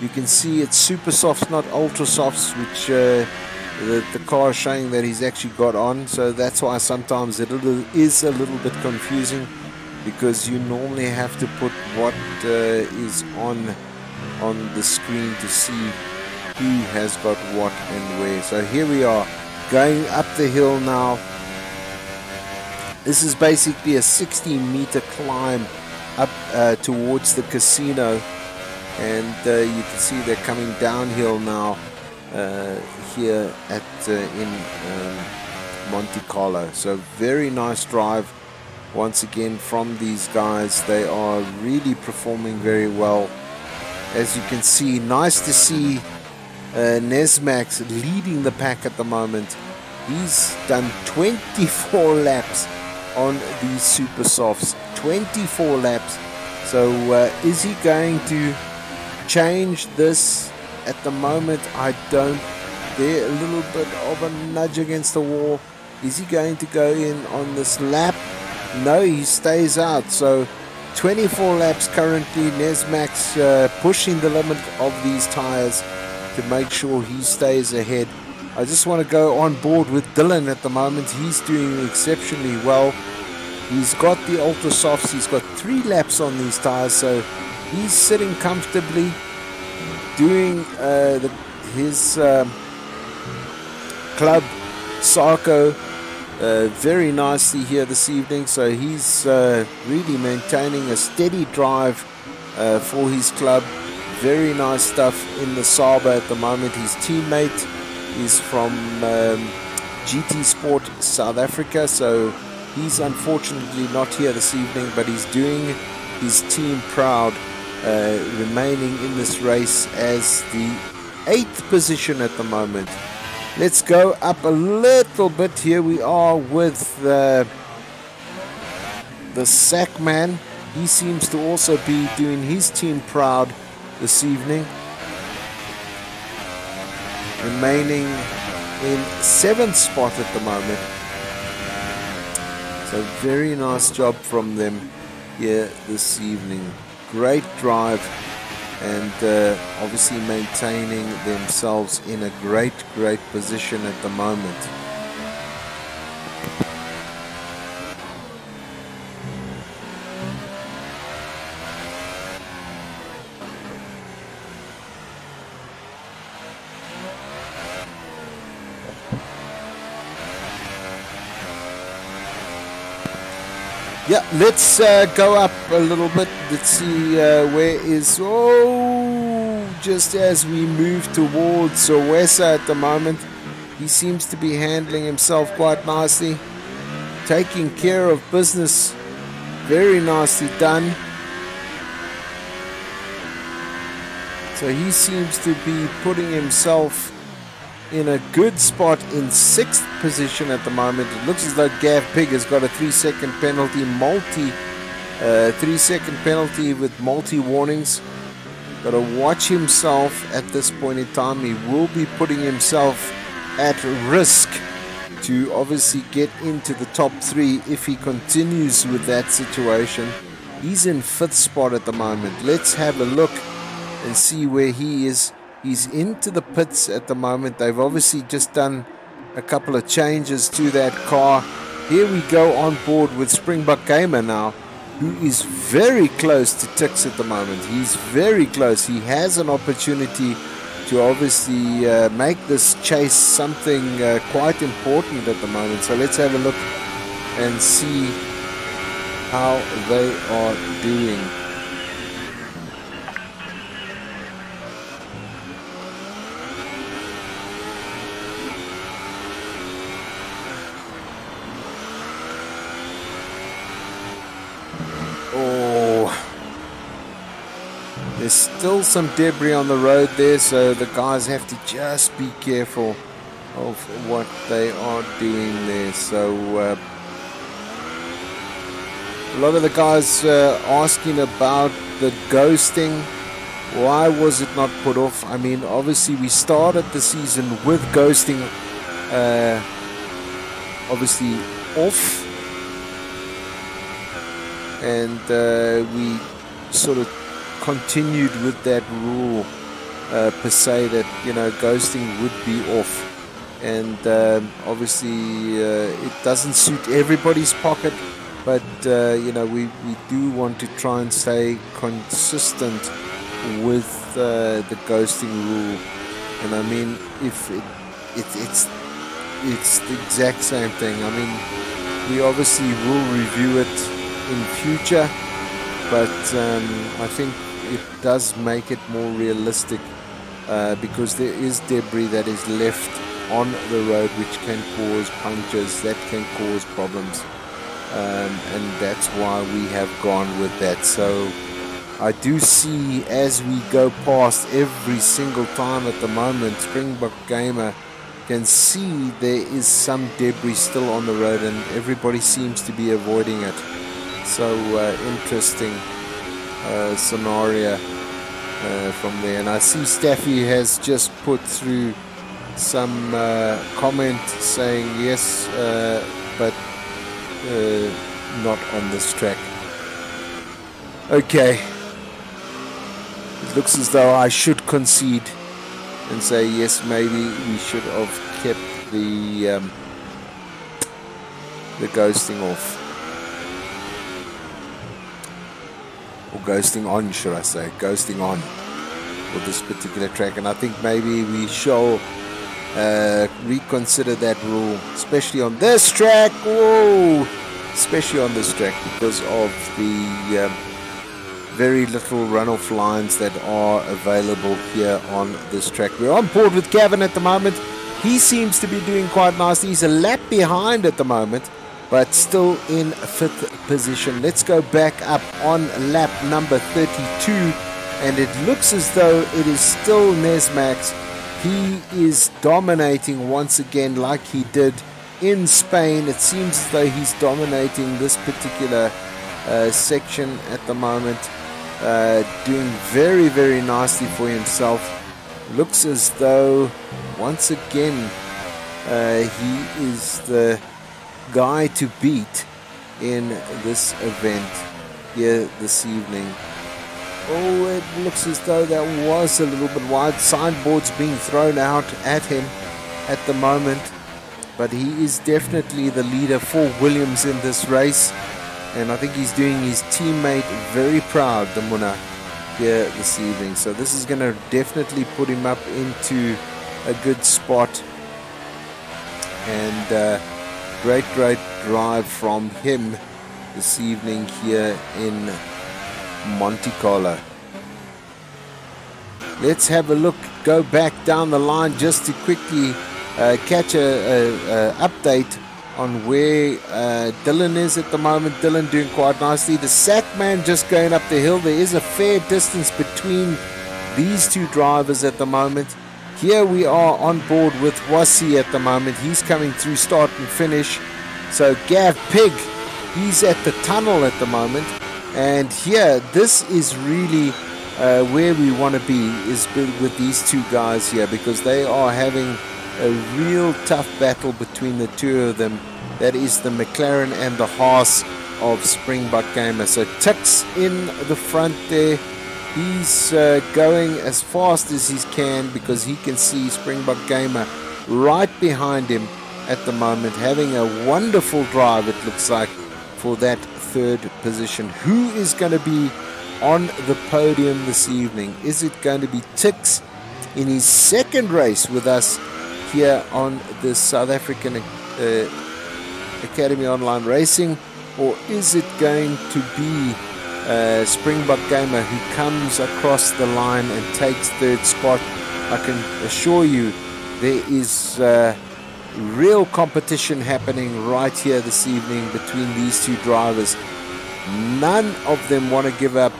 You can see it's Super Softs, not Ultra Softs, which the car is showing that he's actually got on. So that's why sometimes it is a little bit confusing, because you normally have to put what is on the screen to see who has got what and where. So here we are going up the hill now. This is basically a 60-meter climb up towards the casino, and you can see they're coming downhill now here at in Monte Carlo. So very nice drive once again from these guys. They are really performing very well. As you can see, nice to see Nesmax leading the pack at the moment. He's done 24 laps on these Super Softs. 24 laps. So is he going to change this at the moment? I don't. There a little bit of a nudge against the wall. Is he going to go in on this lap? No, he stays out. So 24 laps currently. Nesmax pushing the limit of these tires to make sure he stays ahead. I just want to go on board with Dylan at the moment. He's doing exceptionally well. He's got the Ultra Softs. He's got 3 laps on these tires, so he's sitting comfortably, doing his club SAAOLR very nicely here this evening. So he's really maintaining a steady drive for his club. Very nice stuff in the Saab at the moment. His teammate is from GT Sport South Africa, so he's unfortunately not here this evening, but he's doing his team proud, remaining in this race as the 8th position at the moment. Let's go up a little bit. Here we are with the Sackman. He seems to also be doing his team proud this evening. Remaining in 7th spot at the moment. So very nice job from them here this evening. Great drive, and obviously maintaining themselves in a great position at the moment. Yeah, let's go up a little bit. Let's see where is... Oh, just as we move towards Owesa at the moment. He seems to be handling himself quite nicely. Taking care of business. Very nicely done. So he seems to be putting himself in a good spot in 6th position at the moment. It looks as though Gav Pig has got a 3-second penalty, 3-second penalty with multi-warnings. Got to watch himself at this point in time. He will be putting himself at risk to obviously get into the top 3 if he continues with that situation. He's in 5th spot at the moment. Let's have a look and see where he is. He's into the pits at the moment. They've obviously just done a couple of changes to that car. Here we go on board with Springbok Gamer now, who is very close to Tix at the moment. He's very close. He has an opportunity to obviously make this chase something quite important at the moment. So let's have a look and see how they are doing. There's still some debris on the road there, so the guys have to just be careful of what they are doing there. So a lot of the guys asking about the ghosting. Why was it not put off? I mean, obviously we started the season with ghosting obviously off, and we sort of continued with that rule per se, that, you know, ghosting would be off. And obviously it doesn't suit everybody's pocket, but you know, we do want to try and stay consistent with the ghosting rule. And I mean, if it's the exact same thing. I mean, we obviously will review it in future, but I think it does make it more realistic, because there is debris that is left on the road which can cause punctures, that can cause problems, and that's why we have gone with that. So I do see, as we go past every single time at the moment, Springbok Gamer can see there is some debris still on the road, and everybody seems to be avoiding it. So interesting scenario from there. And I see Staffy has just put through some comment saying yes, but not on this track. Okay, it looks as though I should concede and say yes, maybe we should have kept the ghosting off. Or ghosting on, should I say, ghosting on for this particular track. And I think maybe we shall reconsider that rule, especially on this track. Whoa! Especially on this track, because of the very little runoff lines that are available here on this track. We're on board with Gavin at the moment. He seems to be doing quite nicely. He's a lap behind at the moment, but still in 5th position. Let's go back up on lap number 32, and it looks as though it is still Nesmax He is dominating once again like he did in Spain. It seems as though he's dominating this particular section at the moment, doing very, very nicely for himself. Looks as though once again he is the guy to beat in this event here this evening. Oh, it looks as though that was a little bit wide. Signboards being thrown out at him at the moment. But he is definitely the leader for Williams in this race. And I think he's doing his teammate very proud, the Muna, here this evening. So this is going to definitely put him up into a good spot. And great drive from him this evening here in Monte Carlo. Let's have a look, go back down the line just to quickly catch a update on where Dylan is at the moment. Dylan doing quite nicely. The sack man just going up the hill. There is a fair distance between these two drivers at the moment. Here we are on board with Wasi at the moment. He's coming through start and finish. So Gav Pig, he's at the tunnel at the moment. And here, this is really where we want to be, is with these two guys here, because they are having a real tough battle between the two of them. That is the McLaren and the Haas of Springbok Gamer. So Tix in the front there. He's going as fast as he can because he can see Springbok Gamer right behind him at the moment, having a wonderful drive, it looks like, for that third position. Who is going to be on the podium this evening? Is it going to be Tix in his second race with us here on the South African Academy Online Racing, or is it going to be Springbok Gamer who comes across the line and takes third spot? I can assure you there is real competition happening right here this evening between these two drivers. None of them want to give up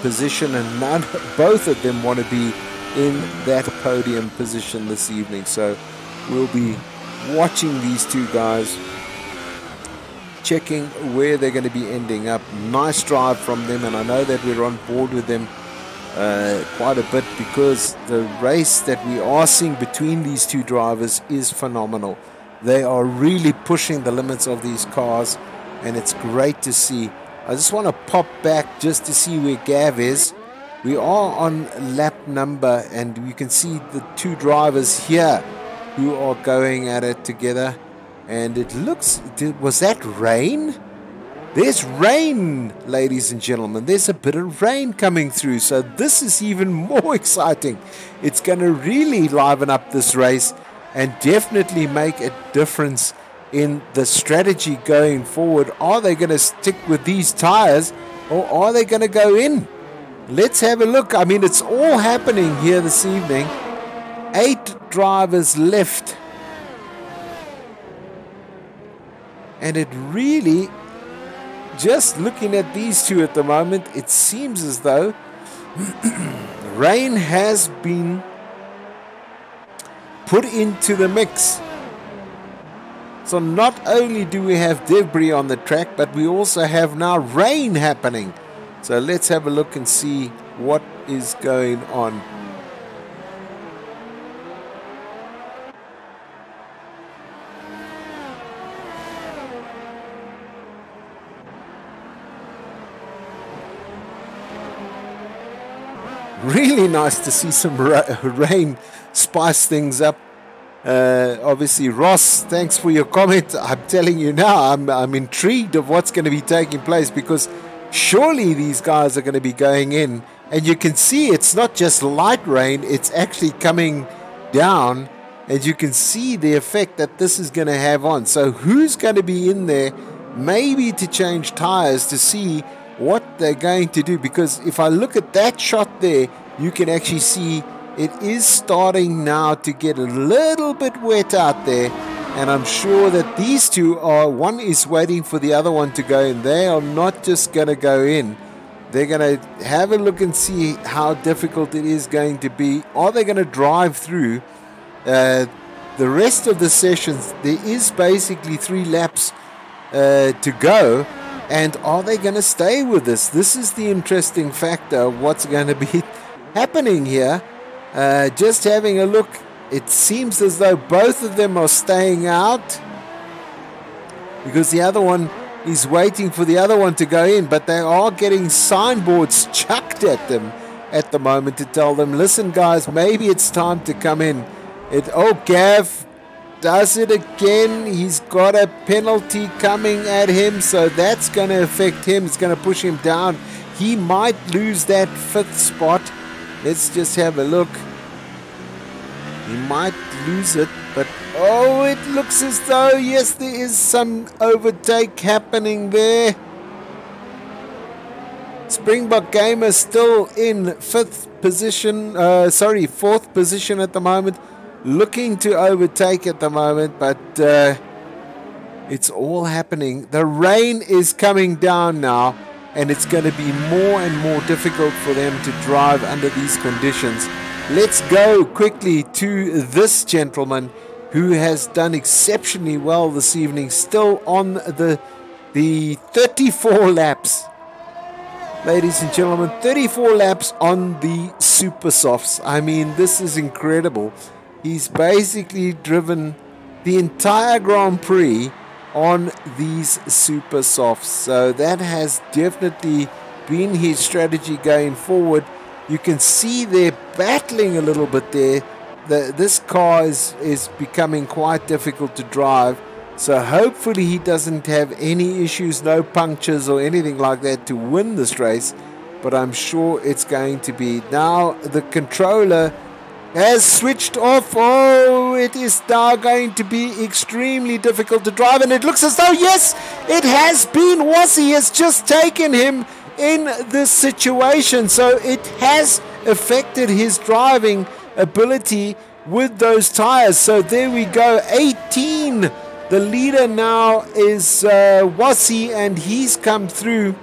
position, and both of them want to be in that podium position this evening. So we'll be watching these two guys, checking where they're going to be ending up. Nice drive from them, and I know that we're on board with them quite a bit, because the race that we are seeing between these two drivers is phenomenal. They are really pushing the limits of these cars, and it's great to see. I just want to pop back just to see where Gav is. We are on lap number, and you can see the two drivers here who are going at it together. And it looks, was that rain? There's rain, ladies and gentlemen. There's a bit of rain coming through. So this is even more exciting. It's going to really liven up this race and definitely make a difference in the strategy going forward. Are they going to stick with these tires, or are they going to go in? Let's have a look. I mean, it's all happening here this evening. 8 drivers left. And it really, just looking at these two at the moment, it seems as though rain has been put into the mix. So not only do we have debris on the track, but we also have now rain happening. So let's have a look and see what is going on. Really nice to see some rain spice things up. Obviously, Ross, thanks for your comment. I'm telling you now, I'm intrigued of what's going to be taking place, because surely these guys are going to be going in, and you can see it's not just light rain, it's actually coming down, and you can see the effect that this is going to have on. So who's going to be in there, maybe to change tires, to see what they're going to do? Because if I look at that shot there, you can actually see it is starting now to get a little bit wet out there, and I'm sure that these two are, one is waiting for the other one to go in. They are not just going to go in They're going to have a look and see how difficult it is going to be. Are they going to drive through the rest of the sessions? There is basically 3 laps to go. And are they going to stay with this? This is the interesting factor of what's going to be happening here. Just having a look, it seems as though both of them are staying out, because the other one is waiting for the other one to go in, but they are getting signboards chucked at them at the moment to tell them, listen guys, maybe it's time to come in. Gav does it again. He's got a penalty coming at him, so that's going to affect him. It's going to push him down. He might lose that 5th spot. Let's just have a look. He might lose it, but oh, it looks as though, yes, there is some overtake happening there. Springbok Gamer still in 4th position at the moment, looking to overtake at the moment, but it's all happening. The rain is coming down now, and it's going to be more and more difficult for them to drive under these conditions. Let's go quickly to this gentleman who has done exceptionally well this evening, still on the 34 laps. Ladies and gentlemen, 34 laps on the Super Softs. I mean, this is incredible. He's basically driven the entire Grand Prix on these Super Softs. So that has definitely been his strategy going forward. You can see they're battling a little bit there. This car is becoming quite difficult to drive. So hopefully he doesn't have any issues, no punctures or anything like that to win this race. But I'm sure it's going to be. Now the controller has switched off. Oh, it is now going to be extremely difficult to drive. And it looks as though, yes, it has been. Wasi has just taken him in this situation. So it has affected his driving ability with those tires. So there we go, 18. The leader now is Wasi, and he's come through.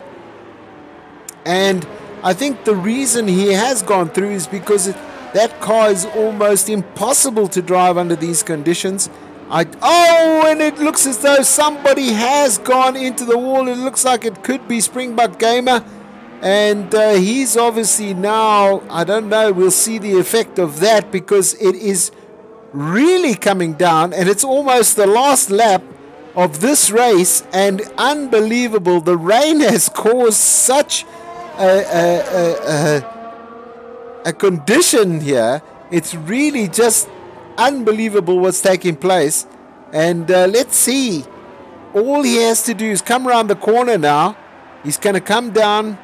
And I think the reason he has gone through is because that car is almost impossible to drive under these conditions. And it looks as though somebody has gone into the wall. It looks like it could be Springbok Gamer. And he's obviously now, I don't know, we'll see the effect of that, because it is really coming down, and it's almost the last lap of this race. And unbelievable, the rain has caused such a condition here. It's really just unbelievable what's taking place. And let's see, all he has to do is come around the corner now. He's going to come down.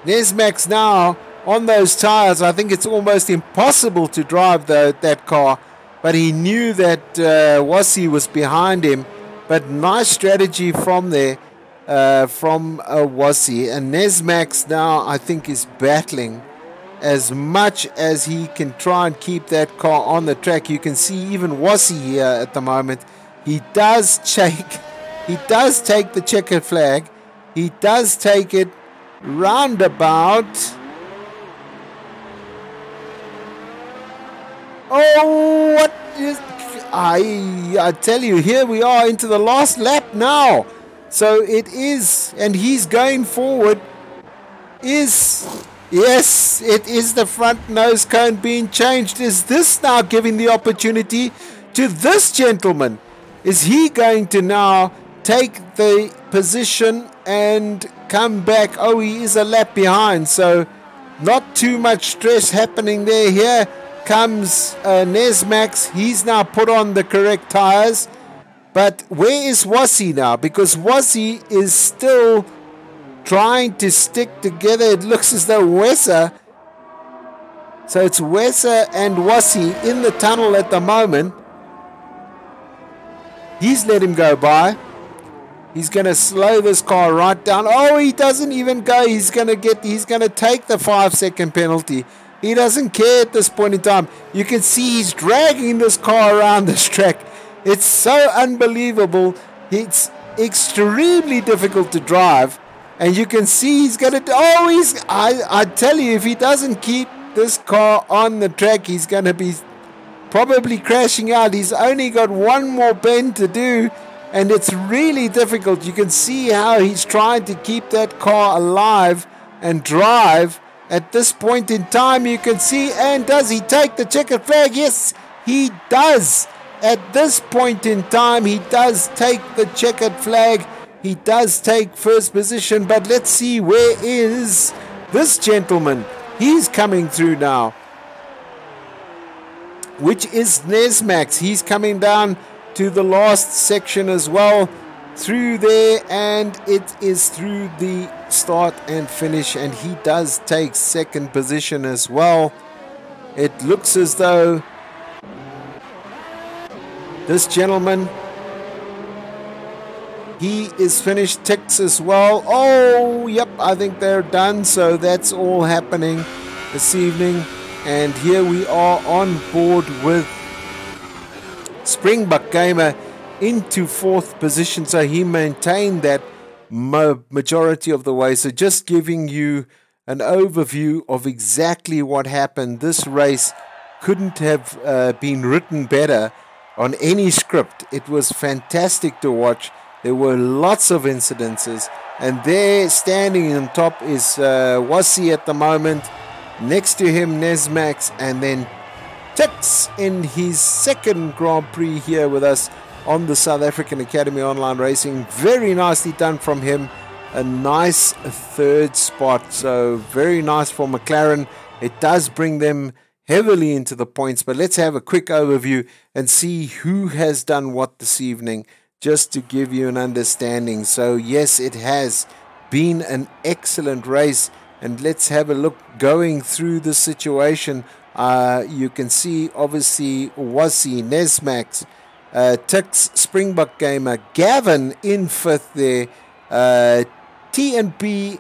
Nesmax now on those tires. I think it's almost impossible to drive that car, but he knew that Wasi was behind him. But nice strategy from there from Wasi. And Nesmax now, I think, is battling as much as he can try and keep that car on the track. You can see even Wasi here at the moment. He does take the checkered flag. He does take it roundabout. Oh, what is... I tell you, here we are into the last lap now. So it is, and he's going forward. Yes, it is the front nose cone being changed. Is this now giving the opportunity to this gentleman? Is he going to now take the position and come back? Oh, he is a lap behind, so not too much stress happening there. Here comes Nesmax. He's now put on the correct tires. But where is Wasi now? Because Wasi is still trying to stick together. It looks as though Wessa. So it's Wessa and Wasi in the tunnel at the moment. He's let him go by. He's going to slow this car right down. Oh, he doesn't even go. He's going to take the 5-second penalty. He doesn't care at this point in time. You can see he's dragging this car around this track. It's so unbelievable. It's extremely difficult to drive. And you can see he's going to... Oh, I tell you, if he doesn't keep this car on the track, he's going to be probably crashing out. He's only got one more bend to do, and it's really difficult. You can see how he's trying to keep that car alive and drive. At this point in time, you can see, and does he take the checkered flag? Yes, he does. At this point in time, he does take the checkered flag. He does take first position, but let's see, where is this gentleman? He's coming through now, which is Nesmax. He's coming down to the last section as well, through there, and it is through the start and finish, and he does take second position as well. It looks as though this gentleman, he is finished ticks as well. Oh, yep, I think they're done. So that's all happening this evening. And here we are on board with Springbok Gamer into fourth position. So he maintained that majority of the way. So just giving you an overview of exactly what happened. This race couldn't have been written better on any script. It was fantastic to watch. There were lots of incidences, and there standing on top is Wasi at the moment. Next to him, Nesmax, and then Tix in his second Grand Prix here with us on the South African Academy Online Racing. Very nicely done from him. A nice third spot, so very nice for McLaren. It does bring them heavily into the points, but let's have a quick overview and see who has done what this evening, just to give you an understanding. So yes, it has been an excellent race, and let's have a look going through the situation. You can see obviously Wasi, Nesmax, Tix, Springbok Gamer, Gavin in fifth there, T&B,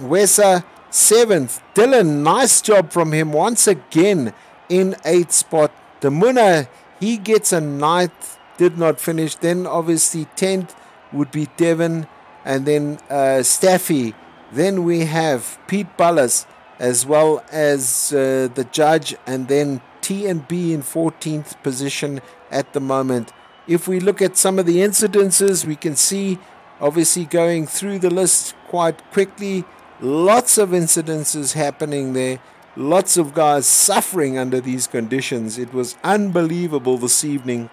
Wesa seventh, Dylan, nice job from him once again in eighth spot. Damuna, he gets a ninth, did not finish. Then obviously 10th would be Devon, and then Staffy. Then we have Pete Ballas as well as the judge, and then T&B in 14th position at the moment. If we look at some of the incidences, we can see obviously going through the list quite quickly, lots of incidences happening there. Lots of guys suffering under these conditions. It was unbelievable this evening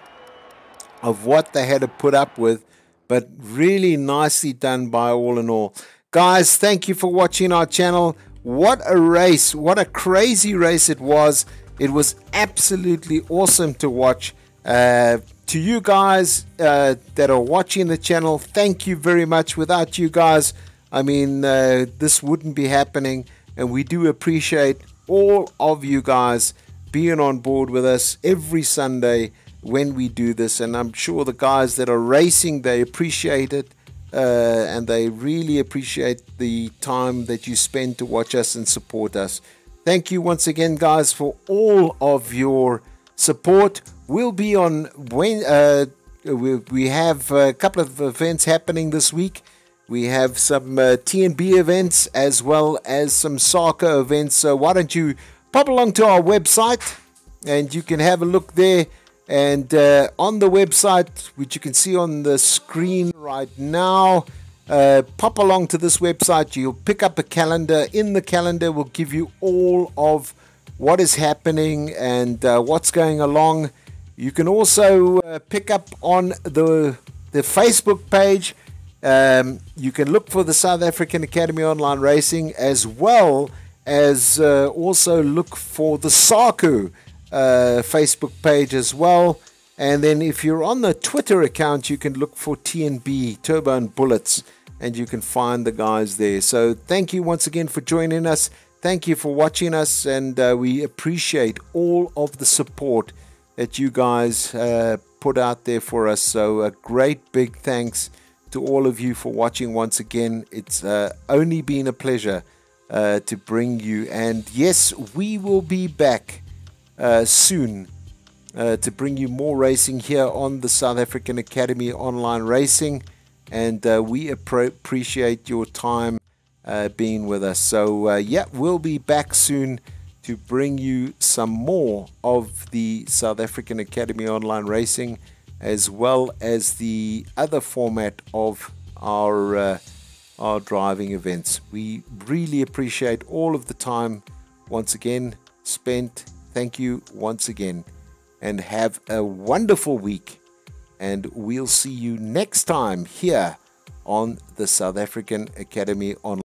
of what they had to put up with, but really nicely done by all in all. Guys, thank you for watching our channel. What a race, what a crazy race it was. It was absolutely awesome to watch. To you guys that are watching the channel, thank you very much. Without you guys, I mean, this wouldn't be happening, and we do appreciate all of you guys being on board with us every Sunday when we do this. And I'm sure the guys that are racing, they appreciate it, and they really appreciate the time that you spend to watch us and support us. Thank you once again, guys, for all of your support. We'll be on when we have a couple of events happening this week. We have some T&B events as well as some soccer events. So why don't you pop along to our website and you can have a look there. And on the website, which you can see on the screen right now, pop along to this website. You'll pick up a calendar. In the calendar, we'll give you all of what is happening and what's going along. You can also pick up on the Facebook page. You can look for the South African Academy Online Racing, as well as also look for the SAAOLR Facebook page as well. And then if you're on the Twitter account, you can look for T&B Turbo and Bullets, and you can find the guys there. So thank you once again for joining us. Thank you for watching us, and we appreciate all of the support that you guys put out there for us. So a great big thanks to all of you for watching once again. It's only been a pleasure to bring you, and yes, we will be back soon to bring you more racing here on the South African Academy Online Racing. and we appreciate your time being with us. So yeah, we'll be back soon to bring you some more of the South African Academy Online Racing, as well as the other format of our driving events. We really appreciate all of the time once again spent. Thank you once again, and have a wonderful week. And we'll see you next time here on the South African Academy Online.